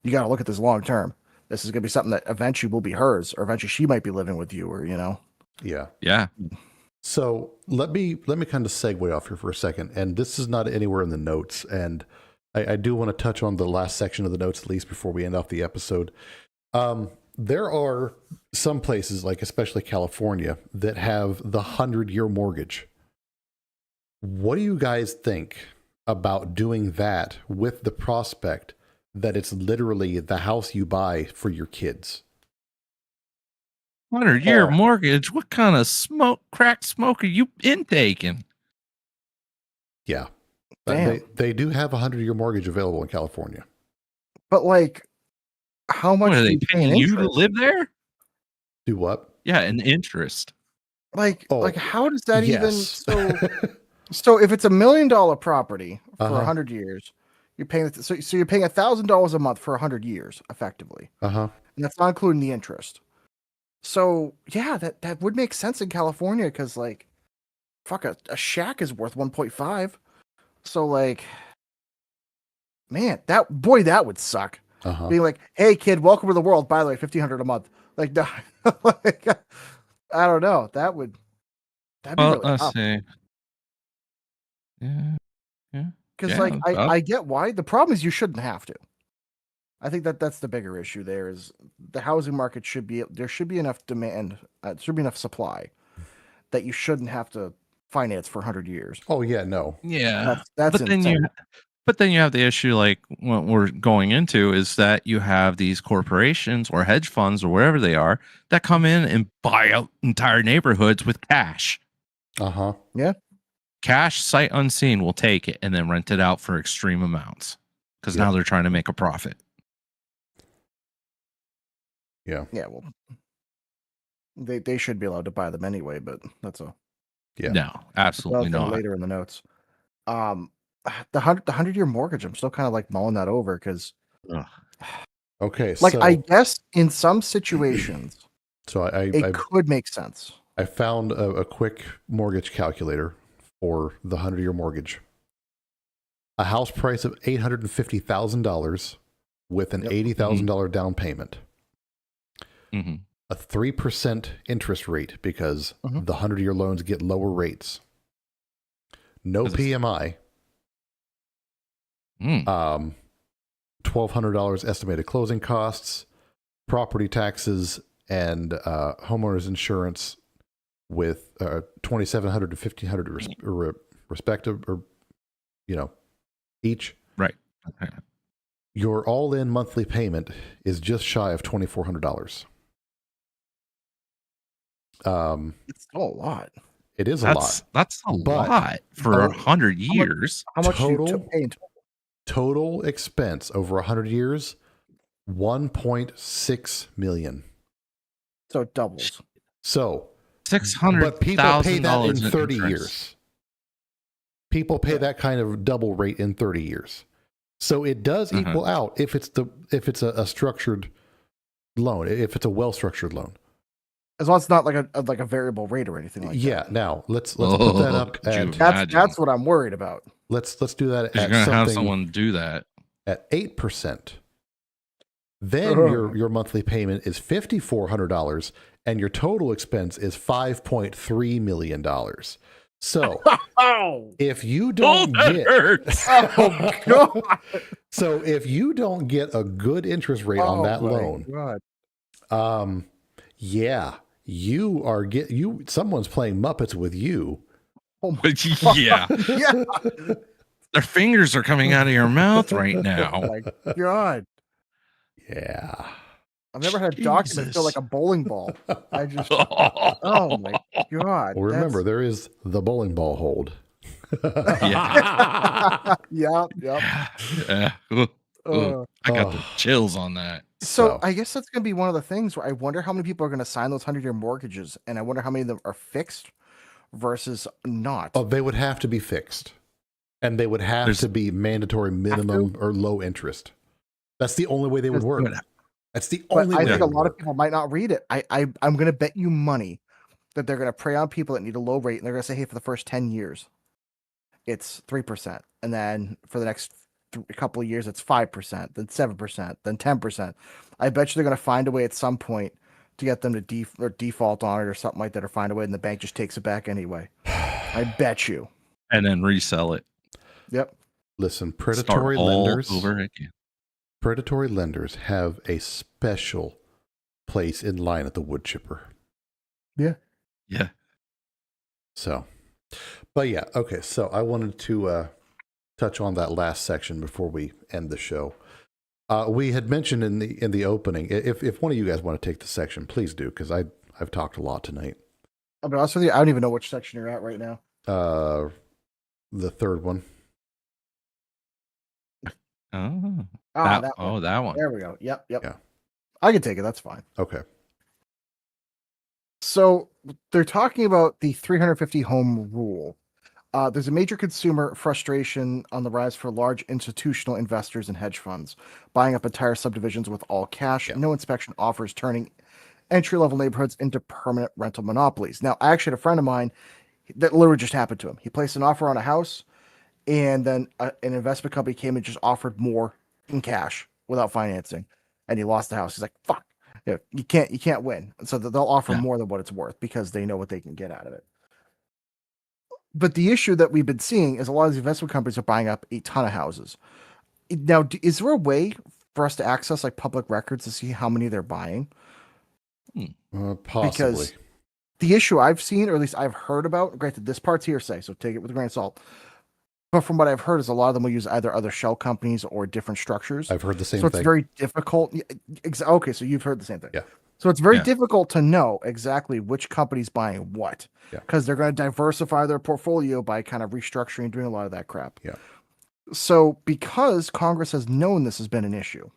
you got to look at this long term. This is going to be something that eventually will be hers, or eventually she might be living with you, or, Yeah. Yeah. So let me kind of segue off here for a second. And this is not anywhere in the notes. And I do want to touch on the last section of the notes, at least before we end off the episode. There are some places, like especially California, that have the 100-year mortgage. What do you guys think about doing that with the prospect that it's literally the house you buy for your kids? 100-year mortgage? What kind of crack smoke are you intaking? Yeah. Damn. They do have a 100-year mortgage available in California. But like, how much What, are do they you pay in paying you to interest? live there? Do what? Yeah, and interest. Like, how does that even? Yes. So if it's $1 million property for Uh-huh. 100 years, you're paying so you're paying $1,000 a month for 100 years, effectively, Uh-huh. and that's not including the interest. So yeah, that would make sense in California because like, fuck, a shack is worth 1.5. So like, man, that would suck. Uh-huh. Being like, hey kid, welcome to the world. By the way, $1,500 a month. Like, no, like, I don't know. That'd be really Let's tough. see. Yeah. Because Yeah, like tough. I get why. The problem is you shouldn't have to. I think that's the bigger issue. There is the housing market there should be enough demand, there should be enough supply that you shouldn't have to finance for 100 years. Oh yeah, no. Yeah. That's but then insane. you have the issue, like what we're going into, is that you have these corporations or hedge funds or wherever they are that come in and buy out entire neighborhoods with cash. Uh-huh. Cash, sight unseen, will take it and then rent it out for extreme amounts because now they're trying to make a profit. Yeah. Yeah, well, they should be allowed to buy them anyway, but that's a Yeah. No, absolutely another thing not. later in the notes. The 100-year mortgage, I'm still kind of like mulling that over because Okay. like so, I guess in some situations so I it could make sense. I found a quick mortgage calculator for the 100-year mortgage. A house price of $850,000 with an $80,000 down payment. Mm-hmm. A 3% interest rate because the 100-year loans get lower rates. No PMI. $1,200 estimated closing costs, property taxes, and homeowners insurance with $2,700 to $1,500 respective, or each. Right. Your all-in monthly payment is just shy of $2,400. It's still a lot. It is a lot. That's a lot for 100 years. How much Total? you pay in total? Total expense over 100 years, $1.6 million. So it doubles. So $600,000. but people pay that in in 30 insurance. years. People pay that kind of double rate in 30 years. So it does equal out if it's a structured loan, if it's a well-structured loan. As long as it's not like a variable rate or anything like that. Yeah. Now let's put that up could you at That's what I'm worried about. let's do that You're at going to have something someone do that. at 8%. Then your monthly payment is $5,400 and your total expense is $5.3 million. So if you don't get Oh god. so if you don't get a good interest rate on that my loan, God. yeah, someone's playing Muppets with you. Oh my Yeah. yeah. Their fingers are coming out of your mouth right Oh now. my god. Yeah. I've never had a document feel like a bowling ball. I just oh my god. Well, remember, there is the bowling ball hold. Yeah. Yep. Yeah. I got the chills on that. So I guess that's gonna be one of the things where I wonder how many people are gonna sign those 100-year mortgages, and I wonder how many of them are fixed versus not. Oh, they would have to be fixed. And they would have to be mandatory minimum or low interest. That's the only way they would work. That's the only way. I think a lot of people might not read it. I'm going to bet you money that they're going to prey on people that need a low rate, and they're going to say, hey, for the first 10 years, it's 3%. And then for the next couple of years, it's 5%, then 7%, then 10%. I bet you they're going to find a way at some point to get them to default on it or something like that, or find a way, and the bank just takes it back anyway. I bet you. And then resell it. Yep. Listen, Start predatory all lenders. over again. Predatory lenders have a special place in line at the wood chipper. Yeah. Yeah. So, but yeah, okay. So I wanted to touch on that last section before we end the show. We had mentioned in the opening, if one of you guys want to take the section, please do, because I've talked a lot tonight. I'll be honest with you, I don't even know which section you're at right now. The third one. Oh, That one. that one. There we go. Yep. Yeah. I can take it. That's fine. Okay. So they're talking about the 350 home rule. There's a major consumer frustration on the rise for large institutional investors and hedge funds, buying up entire subdivisions with all cash, no inspection offers, turning entry-level neighborhoods into permanent rental monopolies. Now, I actually had a friend of mine that literally just happened to him. He placed an offer on a house, and then an investment company came and just offered more in cash without financing, and he lost the house. He's like, "Fuck, you can't win." So they'll offer more than what it's worth because they know what they can get out of it. But the issue that we've been seeing is a lot of these investment companies are buying up a ton of houses. Now, is there a way for us to access like public records to see how many they're buying? Possibly. Because the issue I've seen, or at least I've heard about, granted, this part's hearsay, so take it with a grain of salt. But from what I've heard is a lot of them will use either other shell companies or different structures. I've heard the same so thing. it's very difficult. Okay, so you've heard the same thing. Yeah. So it's very difficult to know exactly which company's buying what, because they're going to diversify their portfolio by kind of restructuring, doing a lot of that crap. Yeah. So because Congress has known this has been an issue,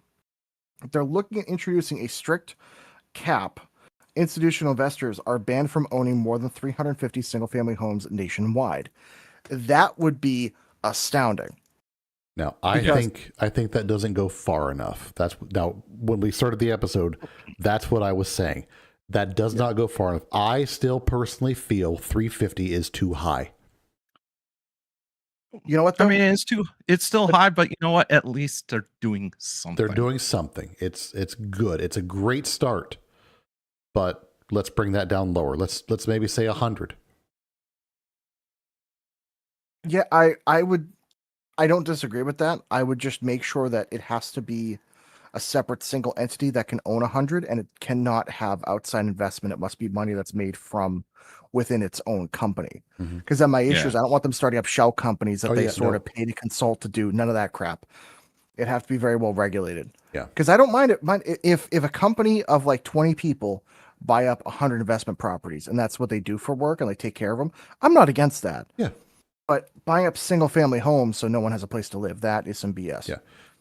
they're looking at introducing a strict cap. Institutional investors are banned from owning more than 350 single-family homes nationwide. That would be astounding. Now, I think that doesn't go far enough. Now when we started the episode, that's what I was saying. That does not go far enough. I still personally feel 350 is too high. You know what? Though? I mean, it's still high, but you know what? At least they're doing something. They're doing something. It's good. It's a great start. But let's bring that down lower. Let's maybe say 100. Yeah, I would. I don't disagree with that. I would just make sure that it has to be a separate single entity that can own 100, and it cannot have outside investment. It must be money that's made from within its own company. Because then my issue is I don't want them starting up shell companies that they sort of pay to consult to do. None of that crap. It has to be very well regulated. Yeah. Because I don't mind it. If a company of like 20 people buy up 100 investment properties and that's what they do for work and they take care of them, I'm not against that. Yeah. But buying up single family homes so no one has a place to live, that is some BS. Yeah.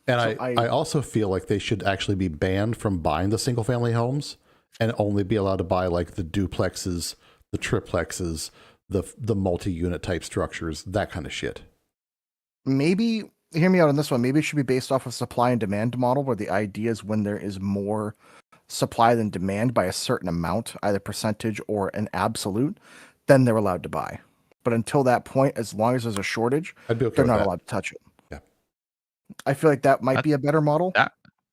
And So I also feel like they should actually be banned from buying the single family homes and only be allowed to buy like the duplexes, the triplexes, the multi-unit type structures, that kind of shit. Maybe, hear me out on this one, maybe it should be based off of supply and demand model where the idea is when there is more supply than demand by a certain amount, either percentage or an absolute, then they're allowed to buy. But until that point, as long as there's a shortage, I'd be okay they're with not that. allowed to touch it. Yeah. I feel like that might be a better model.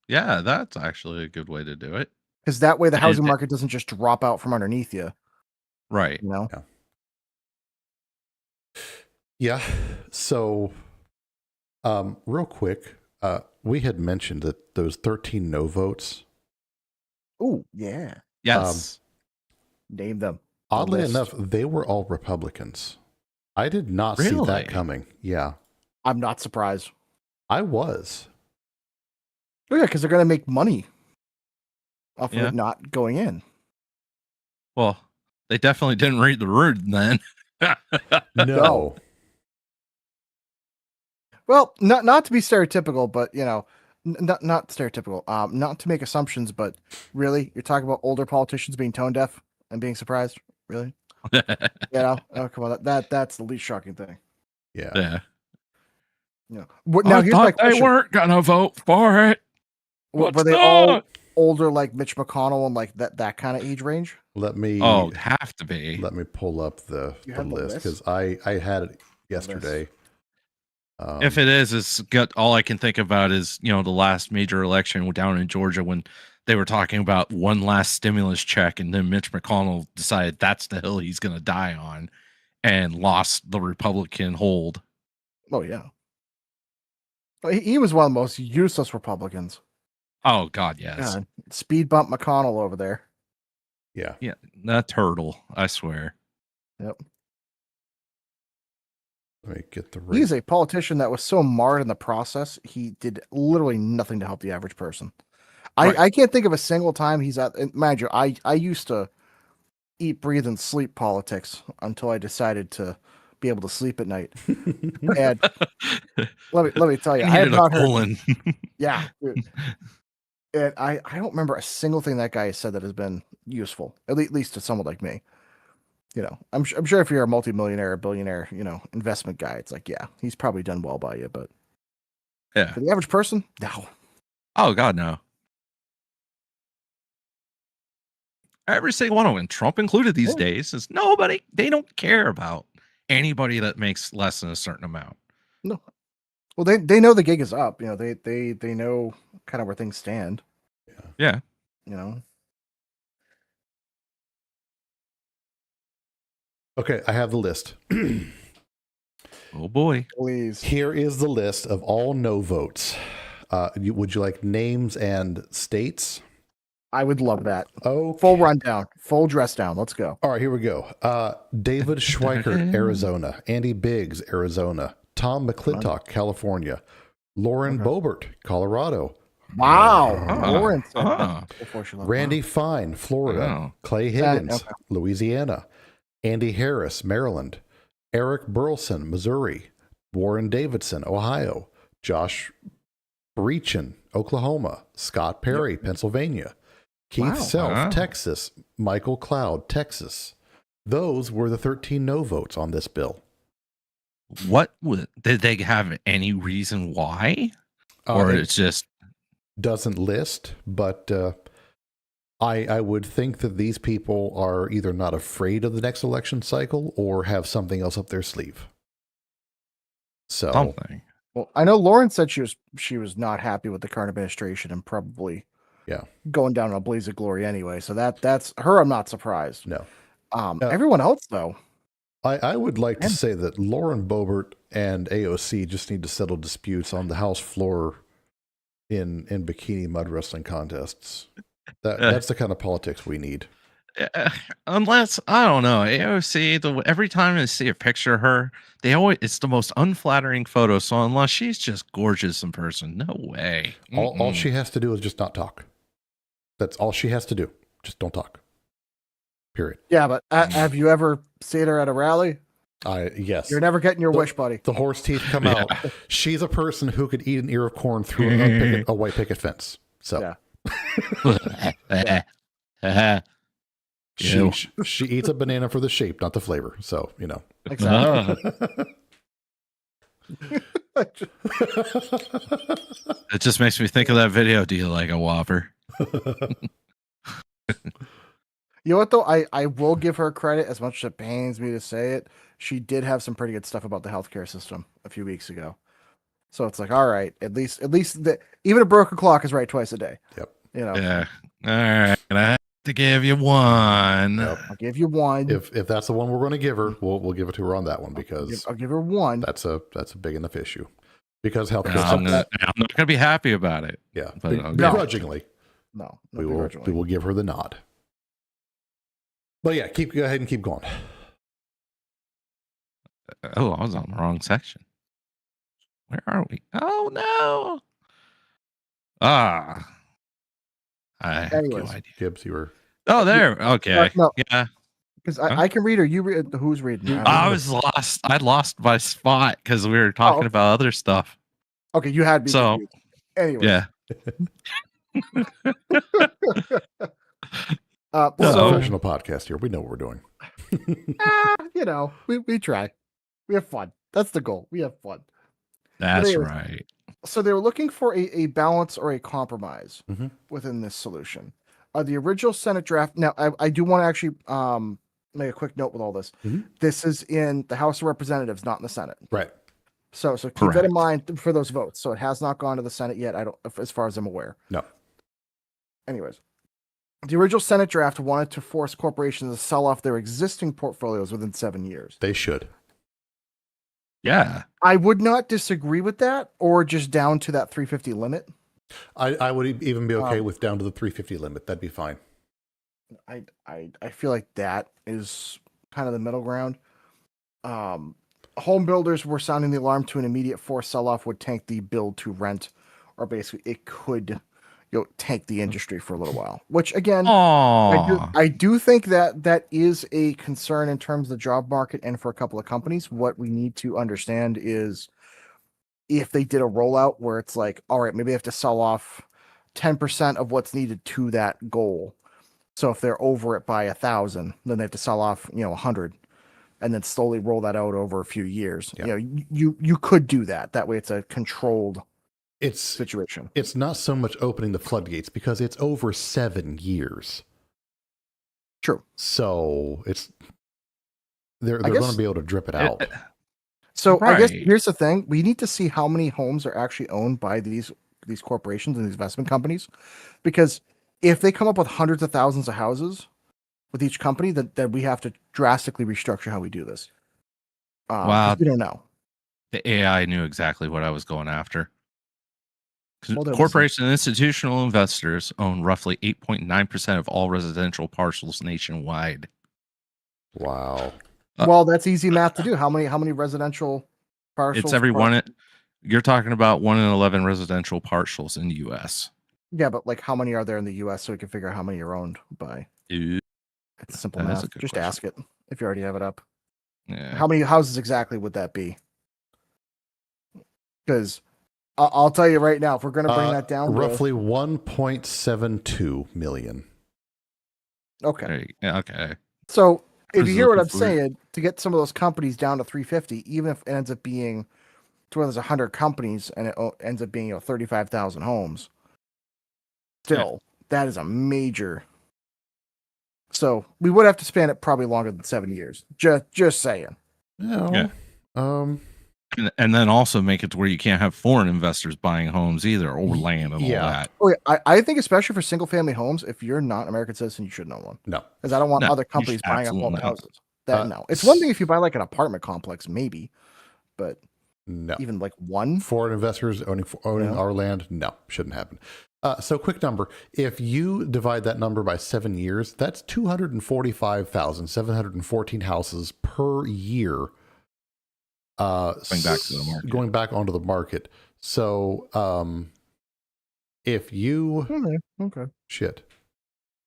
Yeah, that's actually a good way to do it. Because that way the And housing it- market doesn't just drop out from underneath you, Right. you know? Yeah. So, real quick, we had mentioned that those 13 no votes, Oh, yeah. Yes. Name them. oddly list. enough, they were all Republicans. I did not see Really? that coming. Yeah. I'm not surprised. I was. Oh, yeah, because they're going to make money off of Yeah. it not going in. Well, they definitely didn't read the room then. No. Well, not to be stereotypical, but you know, not stereotypical. Not to make assumptions, but really, you're talking about older politicians being tone deaf and being surprised. Really, you know? Oh, come on, that's the least shocking thing. Yeah. Yeah. You know, now here's my question: weren't gonna vote for it. Were they all older, like Mitch McConnell, and like that kind of age range? Let me Have to be. let me pull up the You have the list list? because I had it yesterday. If it is, it's got all I can think about is, you know, the last major election down in Georgia when they were talking about one last stimulus check, and then Mitch McConnell decided that's the hill he's going to die on, and lost the Republican hold. Oh yeah. Well, he was one of the most useless Republicans. Oh God, yes, God, speed bump McConnell over there. Yeah. yeah, that turtle, I swear. Yep. Let me get the He's a politician that was so marred in the process. He did literally nothing to help the average person. Right. I can't think of a single time he's at. Mind you, I used to eat, breathe, and sleep politics until I decided to be able to sleep at night. And let me tell you, I have Needed a not heard. colon. Yeah, dude. And I don't remember a single thing that guy has said that has been useful, at least to someone like me. You know, I'm sure if you're a multimillionaire, a billionaire, you know, investment guy, it's like, yeah, he's probably done well by you, but Yeah. for the average person, no. Oh God, no. Every single one of them, Trump included these Yeah. days, is nobody. They don't care about anybody that makes less than a certain amount. No. Well, they know the gig is up. You know, they know kind of where things stand. Yeah. You know. Okay, I have the list. Oh boy. Please. Here is the list of all no votes. Would you like names and states? I would love that. Oh, Full rundown, full dress down. Let's go. all right, here we go. David Schweikert, Arizona. Andy Biggs, Arizona. Tom McClintock, California. Lauren Boebert, Colorado. Wow. Ah, Lawrence. ah. Before she left. Randy Fine, Florida. Wow. Clay Higgins, okay. Louisiana. Andy Harris, Maryland. Eric Burleson, Missouri. Warren Davidson, Ohio. Josh Breachin, Oklahoma. Scott Perry, Pennsylvania. Keith Wow. Self, Wow. Texas. Michael Cloud, Texas. Those were the 13 no votes on this bill. Did they have any reason why? Or It it's just doesn't list, but I would think that these people are either not afraid of the next election cycle or have something else up their sleeve. So Something. Well, I know Lauren said she was not happy with the current administration and probably going down in a blaze of glory anyway. So that's her. I'm not surprised. no. Everyone else though. I would like to say that Lauren Boebert and AOC just need to settle disputes on the House floor in bikini mud wrestling contests. That's the kind of politics we need. Unless I don't know, AOC. Every time I see a picture of her, it's the most unflattering photo. So unless she's just gorgeous in person, no way. All she has to do is just not talk. That's all she has to do. Just don't talk. Period. Yeah, but have you ever seen her at a rally? Yes. You're never getting your wish, buddy. The horse teeth come out. She's a person who could eat an ear of corn through a white picket fence. So she eats a banana for the shape, not the flavor. So Exactly. It just makes me think of that video. Do you like a Whopper? You know what though? I will give her credit, as much as it pains me to say it. She did have some pretty good stuff about the healthcare system a few weeks ago. So it's like, all right, at least even a broken clock is right twice a day. Yep. Yeah. All right. I have to give you one. Yep. I'll give you one. If that's the one we're going to give her, we'll give it to her on that one because I'll give her one. That's a big enough issue because healthcare. I'm not going to be happy about it. Yeah, but begrudgingly. No, we will give her the nod. But yeah, go ahead and keep going. Oh, I was on the wrong section. Where are we? Oh no! I have no idea. Gibbs, you were. Oh, there. Okay. No. Yeah. Because I can read, or you read. Who's reading? I was lost. I lost my spot because we were talking about other stuff. Okay, you had me. So, anyway. yeah. Professional podcast here. We know what we're doing. We try. We have fun. That's the goal. We have fun. That's right. So they were looking for a balance or a compromise within this solution. The original Senate draft. Now, I do want to actually make a quick note with all this. This is in the House of Representatives, not in the Senate. Right. So keep that in mind for those votes. So it has not gone to the Senate yet. As far as I'm aware. No. Anyways, the original Senate draft wanted to force corporations to sell off their existing portfolios within 7 years. They should. Yeah. I would not disagree with that, or just down to that 350 limit. I would even be okay with down to the 350 limit. That'd be fine. I feel like that is kind of the middle ground. Home builders were sounding the alarm to an immediate forced sell-off would tank the build to rent, or basically it could tank the industry for a little while. Which again, I do think that is a concern in terms of the job market and for a couple of companies. What we need to understand is if they did a rollout where it's like, all right, maybe they have to sell off 10% of what's needed to that goal. So if they're over it by 1,000, then they have to sell off 100. And then slowly roll that out over a few years. Yeah. You could do that. That way, it's a controlled situation. It's not so much opening the floodgates because it's over 7 years. True. So they're going to be able to drip it out. So I guess here's the thing: we need to see how many homes are actually owned by these corporations and these investment companies, because if they come up with hundreds of thousands of houses with each company, that we have to drastically restructure how we do this. Wow. We don't know. The AI knew exactly what I was going after. Well, corporations and institutional investors own roughly 8.9% of all residential parcels nationwide. Wow. Well, that's easy math to do. How many residential parcels? It's every one. You're talking about 1 in 11 residential parcels in the U.S. Yeah, but like how many are there in the U.S. so we can figure out how many are owned by? It's simple math. Just ask it if you already have it up. Yeah. How many houses exactly would that be? Because I'll tell you right now, if we're going to bring that down, roughly 1.72 million. Okay. Okay. So if you hear what I'm saying, to get some of those companies down to 350, even if it ends up being to where there's 100 companies and it ends up being 35,000 homes, still that is a major So we would have to span it probably longer than 7 years. Just saying. Yeah. And then also make it to where you can't have foreign investors buying homes either, or land and Yeah. all that. Oh, yeah, I think especially for single family homes, if you're not an American citizen, you shouldn't own one. No. Because I don't want No, other you companies should buying up all the absolutely not. houses. That no. It's one thing if you buy like an apartment complex, maybe, but No. even like one. Foreign investors owning Yeah. our land, no, shouldn't happen. So quick number. If you divide that number by 7 years, that's 245,714 houses per year. Going back to the market. Going back onto the market. So if you Okay. shit.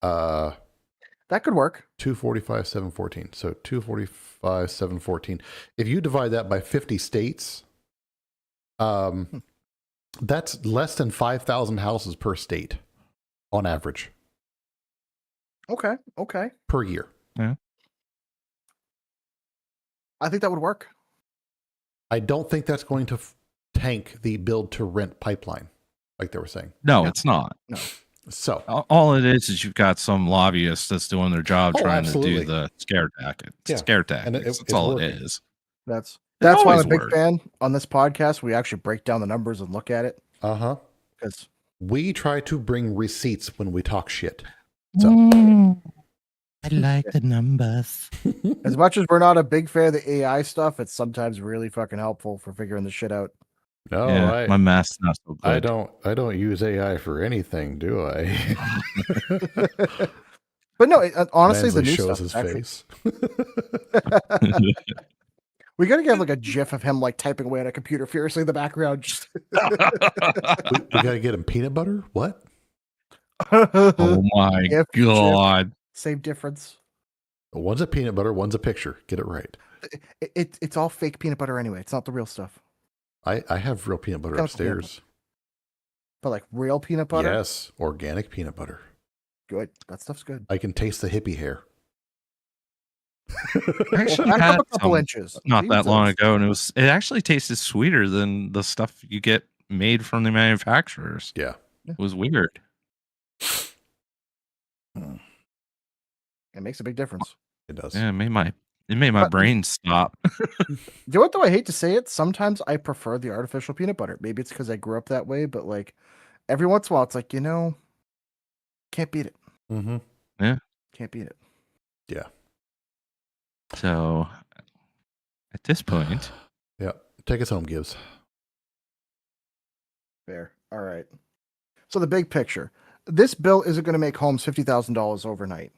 That could work. 245,714. So 245,714. If you divide that by 50 states, that's less than 5,000 houses per state on average Okay. per year. I think that would work. I don't think that's going to tank the build to rent pipeline, like they were saying. No, Yeah. it's not. So All it is you've got some lobbyists that's doing their job Oh, trying absolutely. to do the scare tactics. Yeah. Scare And tactics. it's That's all working. it is. That's why I'm a always big worked. fan on this podcast. We actually break down the numbers and look at it because we try to bring receipts when we talk shit. So I like the numbers. as much as we're not a big fan of the AI stuff, it's sometimes really fucking helpful for figuring the shit out. no, Yeah, my math's not so good. I don't use AI for anything, do I? But no, honestly, Mansley the new shows stuff. his Actually, face. we gotta get like a GIF of him like typing away on a computer furiously in the background. Just we gotta get him peanut butter. What? Oh my If Jim- god. Same difference. One's a peanut butter. One's a picture. Get it right. It's all fake peanut butter anyway. It's not the real stuff. I have real peanut butter Chemical peanut upstairs. But like real peanut butter, Yes, organic peanut butter. good. That stuff's good. I can taste the hippie hair. I actually Back had up a couple some inches. not Leave that long those. ago, and it actually tasted sweeter than the stuff you get made from the manufacturers. Yeah. It was weird. It makes a big difference. It does. Yeah, it made my But- brain stop. You know what though? I hate to say it. Sometimes I prefer the artificial peanut butter. Maybe it's because I grew up that way, but like every once in a while, it's like, can't beat it. Mm-hmm. Can't beat it. Yeah. So at this point, Yeah. Take us home, Gibbs. Fair. All right. So the big picture. This bill isn't going to make homes $50,000 overnight,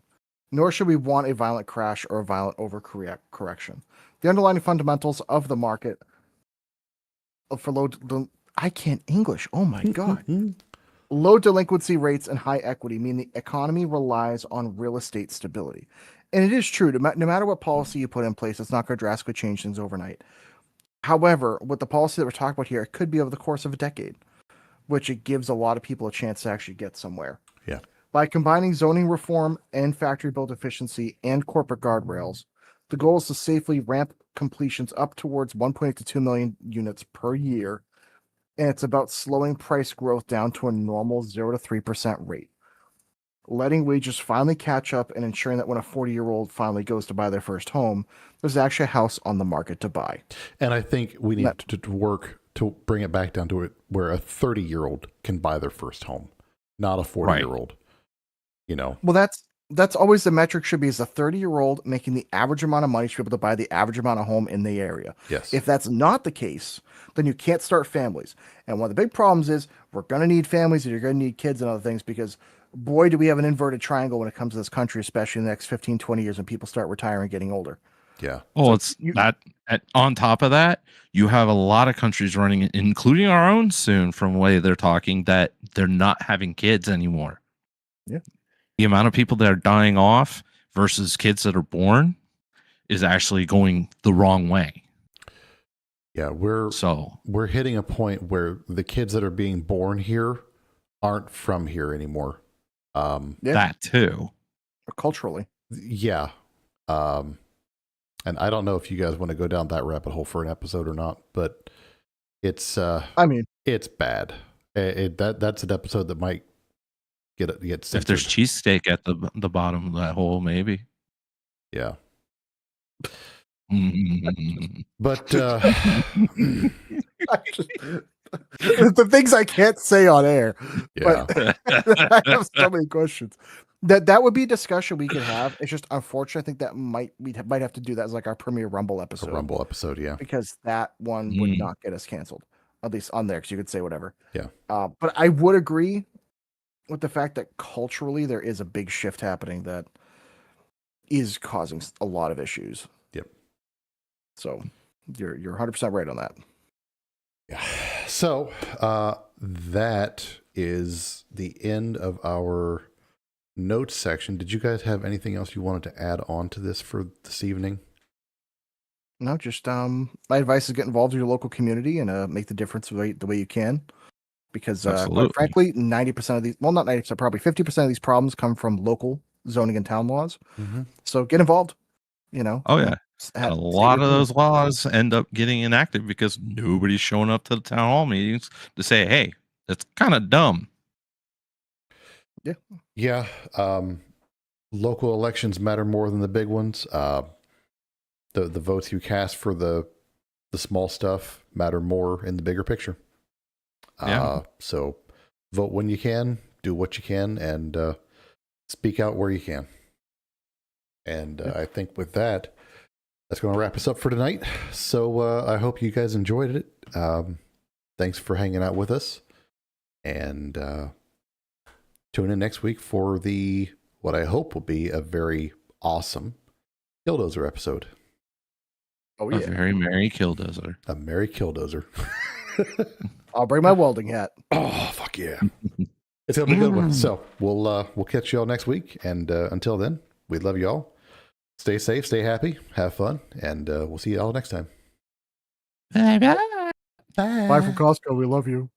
nor should we want a violent crash or a violent overcorrection. The underlying fundamentals of the market for I can't English. Oh my God. Low delinquency rates and high equity mean the economy relies on real estate stability. And it is true, no matter what policy you put in place, it's not going to drastically change things overnight. However, with the policy that we're talking about here, it could be over the course of a decade, which it gives a lot of people a chance to actually get somewhere. Yeah. By combining zoning reform and factory built efficiency and corporate guardrails, the goal is to safely ramp completions up towards 1.8 to 2 million units per year. And it's about slowing price growth down to a normal 0 to 3% rate. Letting wages finally catch up and ensuring that when a 40-year-old finally goes to buy their first home, there's actually a house on the market to buy. And I think we need to work to bring it back down to it where a 30-year-old can buy their first home, not a 40-year-old. Well, that's always the metric should be is a 30-year-old making the average amount of money to be able to buy the average amount of home in the area. Yes. If that's not the case, then you can't start families. And one of the big problems is we're going to need families and you're going to need kids and other things because boy, do we have an inverted triangle when it comes to this country, especially in the next 15, 20 years when people start retiring and getting older. Yeah. well, it's on top of that, you have a lot of countries running, including our own soon, from the way they're talking, that they're not having kids anymore. Yeah. The amount of people that are dying off versus kids that are born is actually going the wrong way. Yeah. We're hitting a point where the kids that are being born here aren't from here anymore. That too. Culturally. Yeah. And I don't know if you guys want to go down that rabbit hole for an episode or not, but it's it's bad. That's an episode that might get If censored. there's cheesesteak at the bottom of that hole, maybe. Yeah. Mm. But The things I can't say on air. yeah. But I have so many questions. That would be a discussion we could have. It's just unfortunate. I think that we might have to do that as like our premiere Rumble A episode. Rumble episode, yeah. Because that one would Mm. not get us canceled, at least on there, because you could say whatever. Yeah. But I would agree with the fact that culturally there is a big shift happening that is causing a lot of issues. Yep. So you're 100% right on that. Yeah. So that is the end of our notes section. Did you guys have anything else you wanted to add on to this for this evening? No, just my advice is get involved with your local community and make the difference the way you can. Because quite Absolutely. frankly, 90% of these, well, not 90%, probably 50% of these problems come from local zoning and town laws. Mm-hmm. So get involved. You know. Oh yeah. Have- A say lot your of piece. those laws end up getting enacted because nobody's showing up to the town hall meetings to say, "Hey, that's kind of dumb." Yeah. Local elections matter more than the big ones. The votes you cast for the small stuff matter more in the bigger picture. Yeah. So vote when you can, do what you can, and speak out where you can. And I think with that, that's going to wrap us up for tonight. So I hope you guys enjoyed it. Thanks for hanging out with us. And tune in next week for what I hope will be a very awesome Killdozer episode. Oh A yeah. very merry killdozer. A merry Killdozer. I'll bring my welding hat. Oh, fuck yeah. It's going to be a good one. So we'll catch you all next week. And until then, we love you all. Stay safe, stay happy, have fun, and we'll see you all next time. Bye-bye. Bye from Costco. We love you.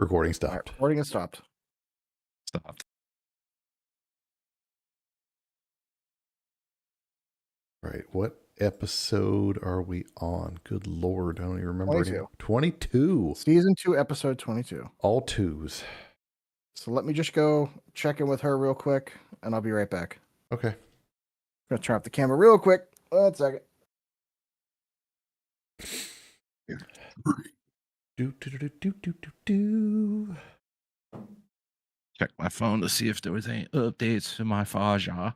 Recording All stopped. right, recording is stopped. Stopped. All right, what episode are we on? Good Lord, I don't even remember. 22. 22. Season 2, episode 22. All twos. So let me just go check in with her real quick, and I'll be right back. Okay. I'm gonna turn off the camera real quick. 1 second. Do. Check my phone to see if there was any updates to my Faja.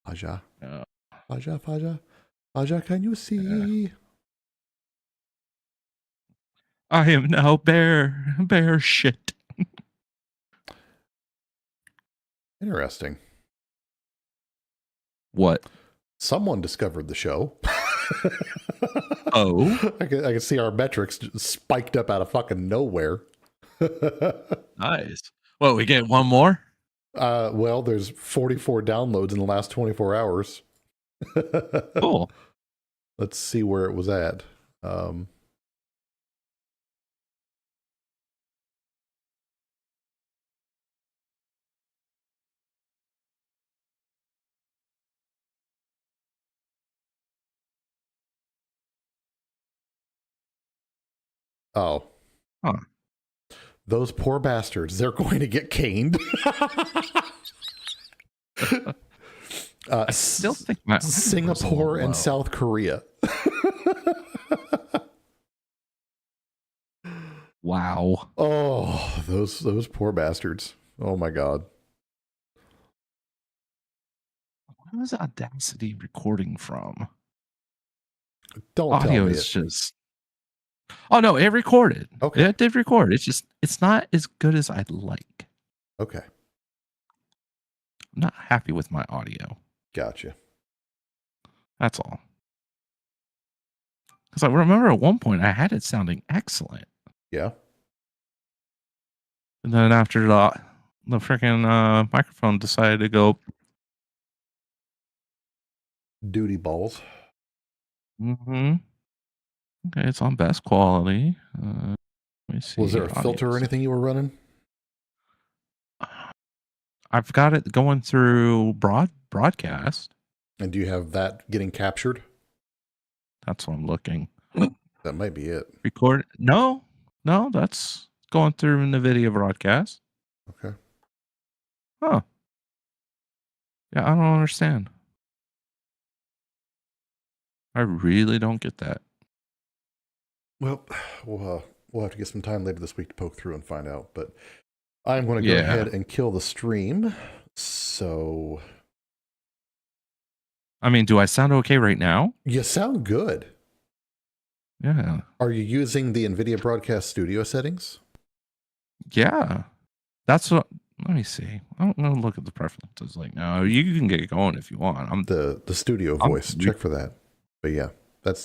Faja. Uh, Faja, can you see? I am now bear shit. Interesting. What? Someone discovered the show. Oh, I can see our metrics just spiked up out of fucking nowhere. nice. Well, we get one more. Well, there's 44 downloads in the last 24 hours. Cool. Let's see where it was at. Oh. Huh. Those poor bastards. They're going to get caned. I still think my Singapore and South Korea. Wow. Oh, those poor bastards. Oh my God. Where was Audacity recording from? Don't Audio tell me is it. just. Oh no, it recorded. Okay. It did record. It's not as good as I'd like. Okay. I'm not happy with my audio. Gotcha. That's all. Because I remember at one point I had it sounding excellent. Yeah. And then after the freaking microphone decided to go. Duty balls. Mm-hmm. Okay, it's on best quality. Let me see. Was there a filter or Audio. anything you were running? I've got it going through broadcast. And do you have that getting captured? That's what I'm looking. That might be it. Record. No, that's going through in the video broadcast. Okay. Huh. Yeah, I don't understand. I really don't get that. Well, we'll have to get some time later this week to poke through and find out. But I'm going to go Yeah. ahead and kill the stream. So I mean, do I sound okay right now? you sound good. Yeah. Are you using the NVIDIA Broadcast Studio settings? Yeah. That's what. Let me see. I'm gonna look at the preferences. Like, no, you can get going if you want. The studio I'm voice. re- Check for that. But yeah, that's